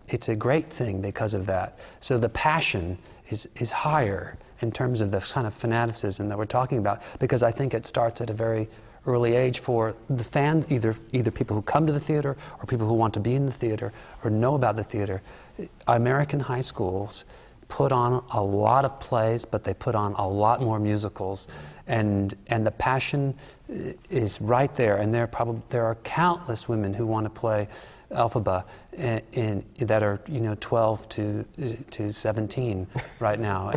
it's a great thing because of that. So the passion is higher in terms of the kind of fanaticism that we're talking about, because I think it starts at a very early age for the fans, either people who come to the theater or people who want to be in the theater or know about the theater. American high schools put on a lot of plays, but they put on a lot more musicals, and the passion is right there. And there are countless women who want to play Elphaba that are 12 to 17 right now,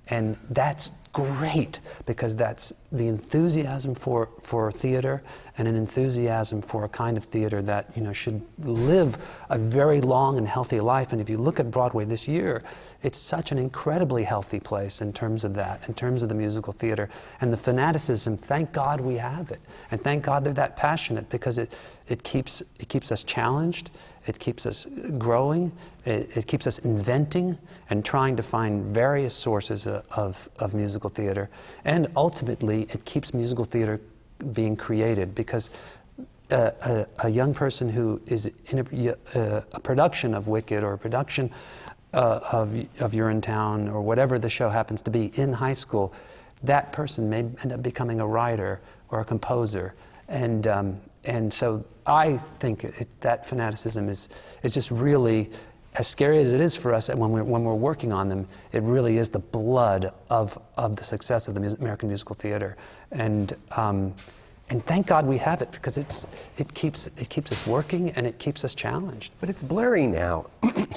and that's great, because that's the enthusiasm for theater, and an enthusiasm for a kind of theater that should live a very long and healthy life. And if you look at Broadway this year, it's such an incredibly healthy place in terms of that, in terms of the musical theater and the fanaticism. Thank God we have it, and thank God they're that passionate, because it keeps us challenged, it keeps us growing, it keeps us inventing and trying to find various sources of musical theater, and ultimately it keeps musical theater being created, because a young person who is in a production of Wicked or a production of Urinetown or whatever the show happens to be in high school, that person may end up becoming a writer or a composer, and so I think that fanaticism is just really, as scary as it is for us when we're working on them, it really is the blood of the success of the American musical theater, and thank God we have it, because it keeps us working and it keeps us challenged. But it's blurry now.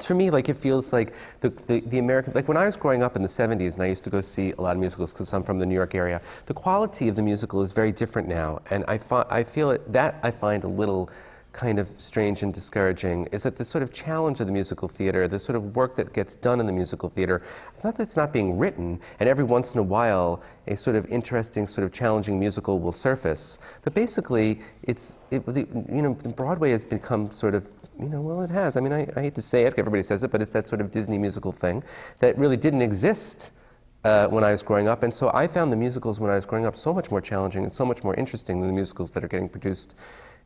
For me, like, it feels like the American, like when I was growing up in the 70s and I used to go see a lot of musicals because I'm from the New York area, the quality of the musical is very different now, and I find a little kind of strange and discouraging, is that the sort of challenge of the musical theater, the sort of work that gets done in the musical theater, it's not that it's not being written, and every once in a while a sort of interesting, sort of challenging musical will surface, but basically Broadway has become sort of, well, it has. I mean, I hate to say it, everybody says it, but it's that sort of Disney musical thing that really didn't exist when I was growing up, and so I found the musicals when I was growing up so much more challenging and so much more interesting than the musicals that are getting produced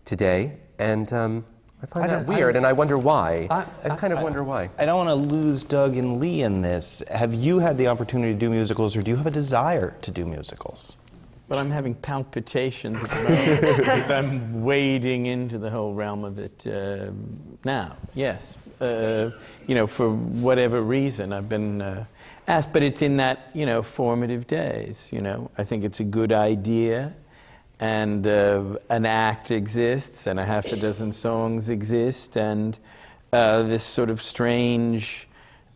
today, and I find that weird, and I wonder why. I kind of wonder why. I don't want to lose Doug and Leigh in this. Have you had the opportunity to do musicals, or do you have a desire to do musicals? But I'm having palpitations at the moment because I'm wading into the whole realm of it. now, yes. For whatever reason, I've been asked, but it's in that, formative days, I think it's a good idea, and an act exists, and a half a dozen songs exist, and this sort of strange,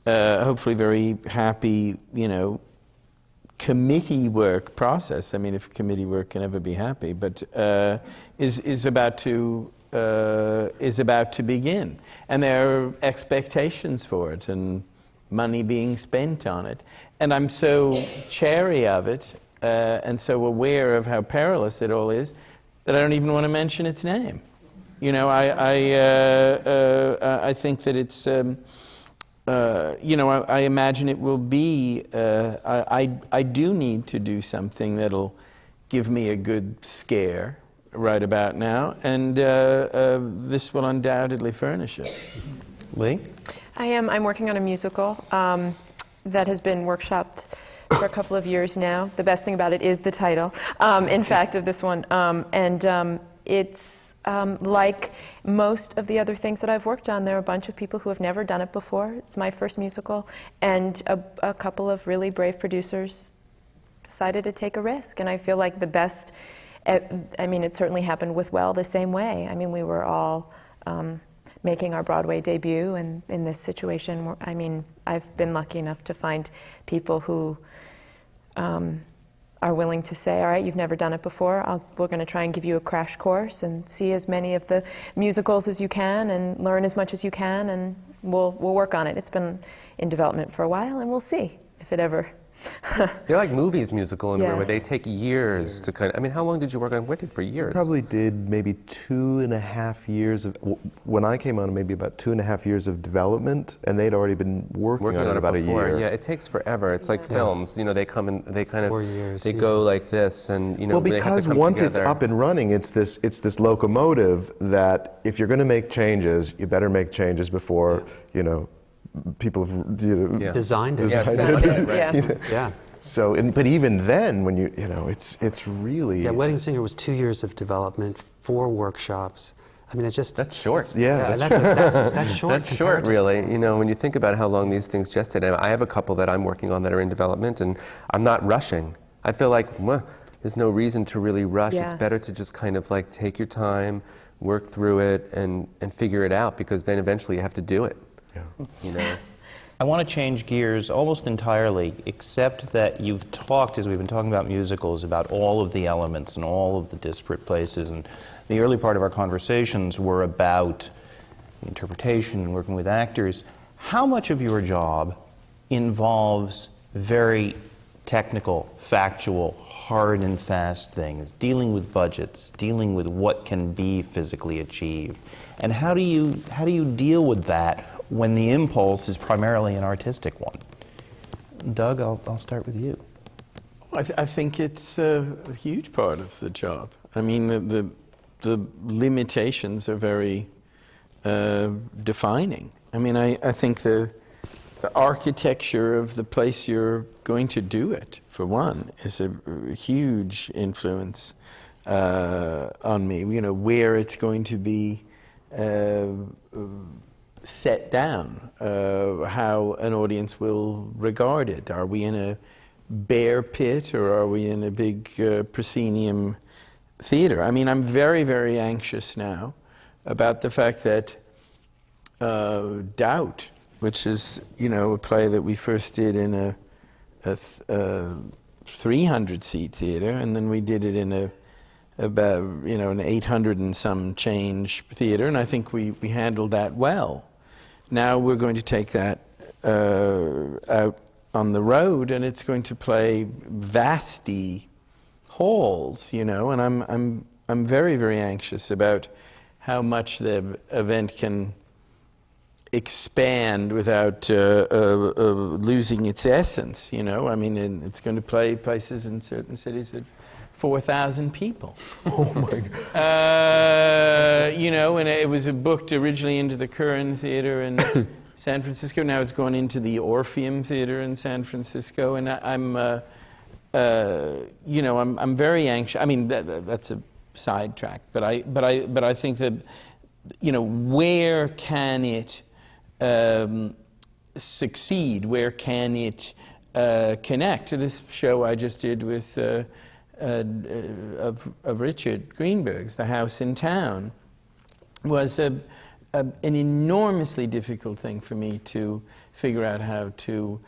hopefully very happy, committee work process. I mean, if committee work can ever be happy, but is about to begin, and there are expectations for it, and money being spent on it, and I'm so chary of it, and so aware of how perilous it all is, that I don't even want to mention its name. I think that it's. I imagine it will be, I do need to do something that'll give me a good scare right about now, and this will undoubtedly furnish it. Leigh? I'm working on a musical that has been workshopped for a couple of years now. The best thing about it is the title, in fact, of this one. It's like most of the other things that I've worked on. There are a bunch of people who have never done it before. It's my first musical, and a couple of really brave producers decided to take a risk. And I feel like the best, it certainly happened with Well the same way. I mean, we were all making our Broadway debut, and in this situation, I've been lucky enough to find people who are willing to say, all right, you've never done it before, we're going to try and give you a crash course and see as many of the musicals as you can and learn as much as you can, and we'll work on it. It's been in development for a while, and we'll see if it ever... They're like movies musical in a way, Yeah. where they take years to kind of, how long did you work on Wicked for years? Probably did maybe 2.5 years of, when I came on, maybe about 2.5 years of development, and they'd already been working on it about before. a year. Yeah, it takes forever. It's like films, they come and they kind of, 4 years, they go like this, and Well, they have because to come once together. it's up and running, it's this locomotive that if you're going to make changes, you better make changes before, people have, Designed it. Designed it, yeah. Yeah. So, but even then, when it's really... Yeah, Wedding Singer was 2 years of development, 4 workshops. It's just... That's short. That's short. That's short, really. When you think about how long these things gestate. And I have a couple that I'm working on that are in development, and I'm not rushing. I feel like, there's no reason to really rush. Yeah. It's better to just kind of like take your time, work through it, and figure it out, because then eventually you have to do it. Yeah. I want to change gears almost entirely, except that you've talked, as we've been talking about musicals, about all of the elements and all of the disparate places. And the early part of our conversations were about interpretation and working with actors. How much of your job involves very technical, factual, hard and fast things, dealing with budgets, dealing with what can be physically achieved? And how do you deal with that when the impulse is primarily an artistic one? Doug, I'll start with you. I think it's a huge part of the job. The limitations are very defining. I think the architecture of the place you're going to do it, for one, is a huge influence on me. Where it's going to be set down, how an audience will regard it. Are we in a bear pit, or are we in a big proscenium theater? I'm very, very anxious now about the fact that Doubt, which is, a play that we first did in a 300-seat theater, and then we did it in about an 800 and some change theater, and I think we handled that well. Now we're going to take that out on the road, and it's going to play vasty halls, and I'm very, very anxious about how much the event can expand without losing its essence. And it's going to play places in certain cities that 4,000 people. Oh my God. And it was booked originally into the Curran Theater in San Francisco. Now it's gone into the Orpheum Theater in San Francisco, and I'm very anxious. That's a sidetrack, but I think that where can it succeed? Where can it connect? This show I just did with of Richard Greenberg's The House in Town was an enormously difficult thing for me to figure out how to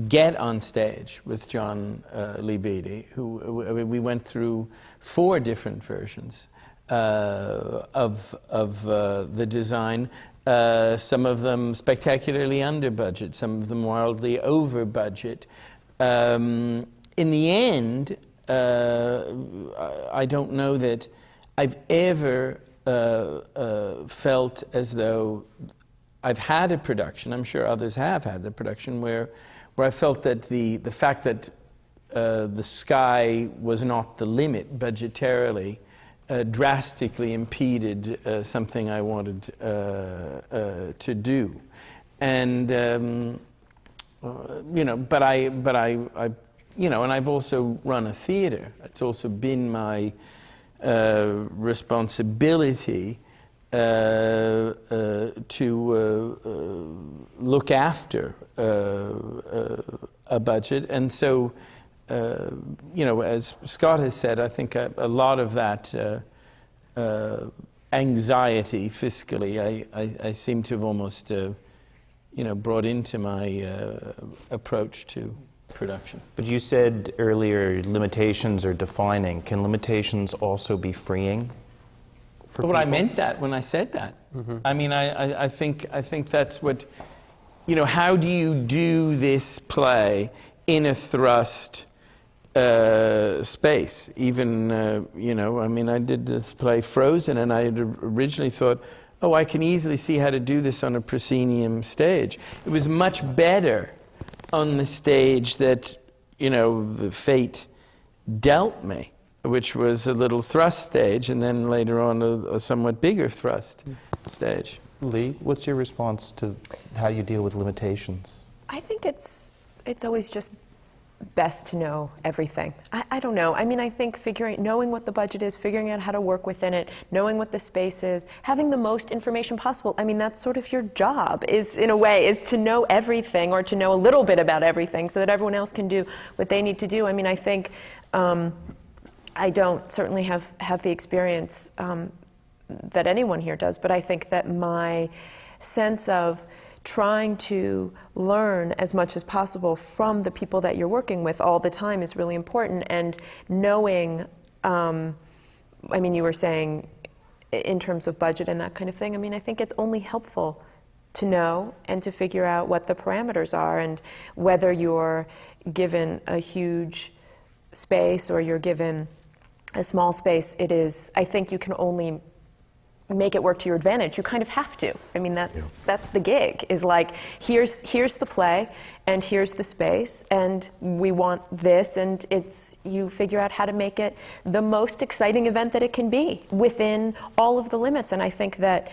get on stage with John Lee Beattie, who we went through 4 different versions of the design. Some of them spectacularly under budget, some of them wildly over budget. In the end, I don't know that I've ever felt as though I've had a production, I'm sure others have had the production, where I felt that the fact that the sky was not the limit budgetarily drastically impeded something I wanted to do. And but I and I've also run a theater. It's also been my responsibility to look after a budget. And so, as Scott has said, I think a lot of that anxiety fiscally, I seem to have almost, brought into my approach to production. But you said earlier limitations are defining. Can limitations also be freeing? But I meant that when I said that. Mm-hmm. I mean, I think that's what, how do you do this play in a thrust space? Even, I did this play Frozen, and I had originally thought, I can easily see how to do this on a proscenium stage. It was much better on the stage that, the fate dealt me, which was a little thrust stage, and then later on a somewhat bigger thrust stage. Leigh, what's your response to how you deal with limitations? I think it's always just best to know everything. I don't know. I mean, I think knowing what the budget is, figuring out how to work within it, knowing what the space is, having the most information possible. I mean, that's sort of your job, in a way, is to know everything, or to know a little bit about everything, so that everyone else can do what they need to do. I mean, I think I don't certainly have the experience that anyone here does, but I think that my sense of trying to learn as much as possible from the people that you're working with all the time is really important. And knowing, you were saying in terms of budget and that kind of thing, I think it's only helpful to know and to figure out what the parameters are, and whether you're given a huge space or you're given a small space, I think you can only make it work to your advantage. You kind of have to. I mean, that's the gig, is like, here's the play, and here's the space, and we want this, and you figure out how to make it the most exciting event that it can be within all of the limits. And I think that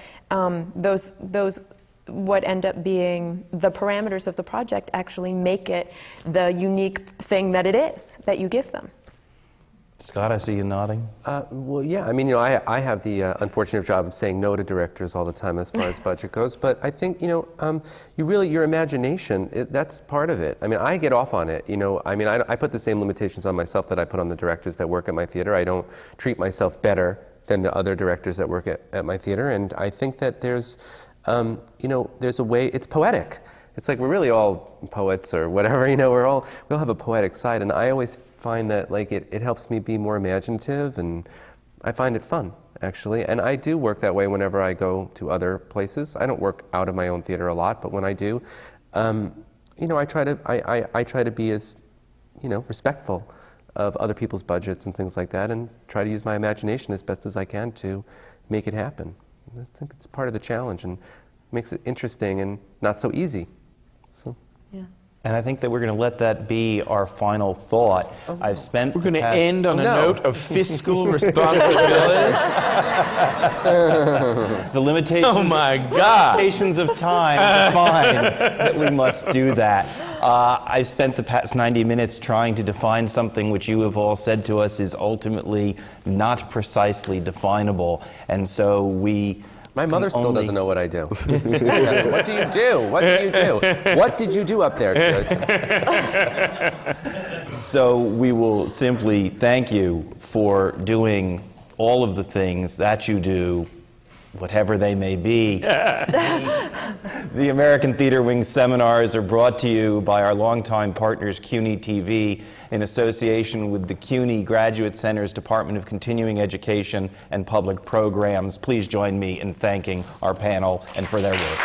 those what end up being the parameters of the project actually make it the unique thing that it is, that you give them. Scott, I see you nodding. Well, yeah. I have the unfortunate job of saying no to directors all the time as far as budget goes. But I think, your imagination, that's part of it. I get off on it. I put the same limitations on myself that I put on the directors that work at my theater. I don't treat myself better than the other directors that work at my theater. And I think that there's a way, it's poetic. It's like we're really all poets or whatever, we all have a poetic side. And I always find that it helps me be more imaginative, and I find it fun, actually. And I do work that way whenever I go to other places. I don't work out of my own theater a lot, but when I do, I try to be as, respectful of other people's budgets and things like that, and try to use my imagination as best as I can to make it happen. I think it's part of the challenge and makes it interesting and not so easy. So. Yeah. And I think that we're going to let that be our final thought. We're going to end on a note of fiscal responsibility. The limitations. Oh my God! Limitations of time define that we must do that. I've spent the past 90 minutes trying to define something which you have all said to us is ultimately not precisely definable. And so My mother still doesn't know what I do. What do you do? What do you do? What did you do up there? So we will simply thank you for doing all of the things that you do, whatever they may be. The American Theatre Wing seminars are brought to you by our longtime partners, CUNY TV, in association with the CUNY Graduate Center's Department of Continuing Education and Public Programs. Please join me in thanking our panel and for their work.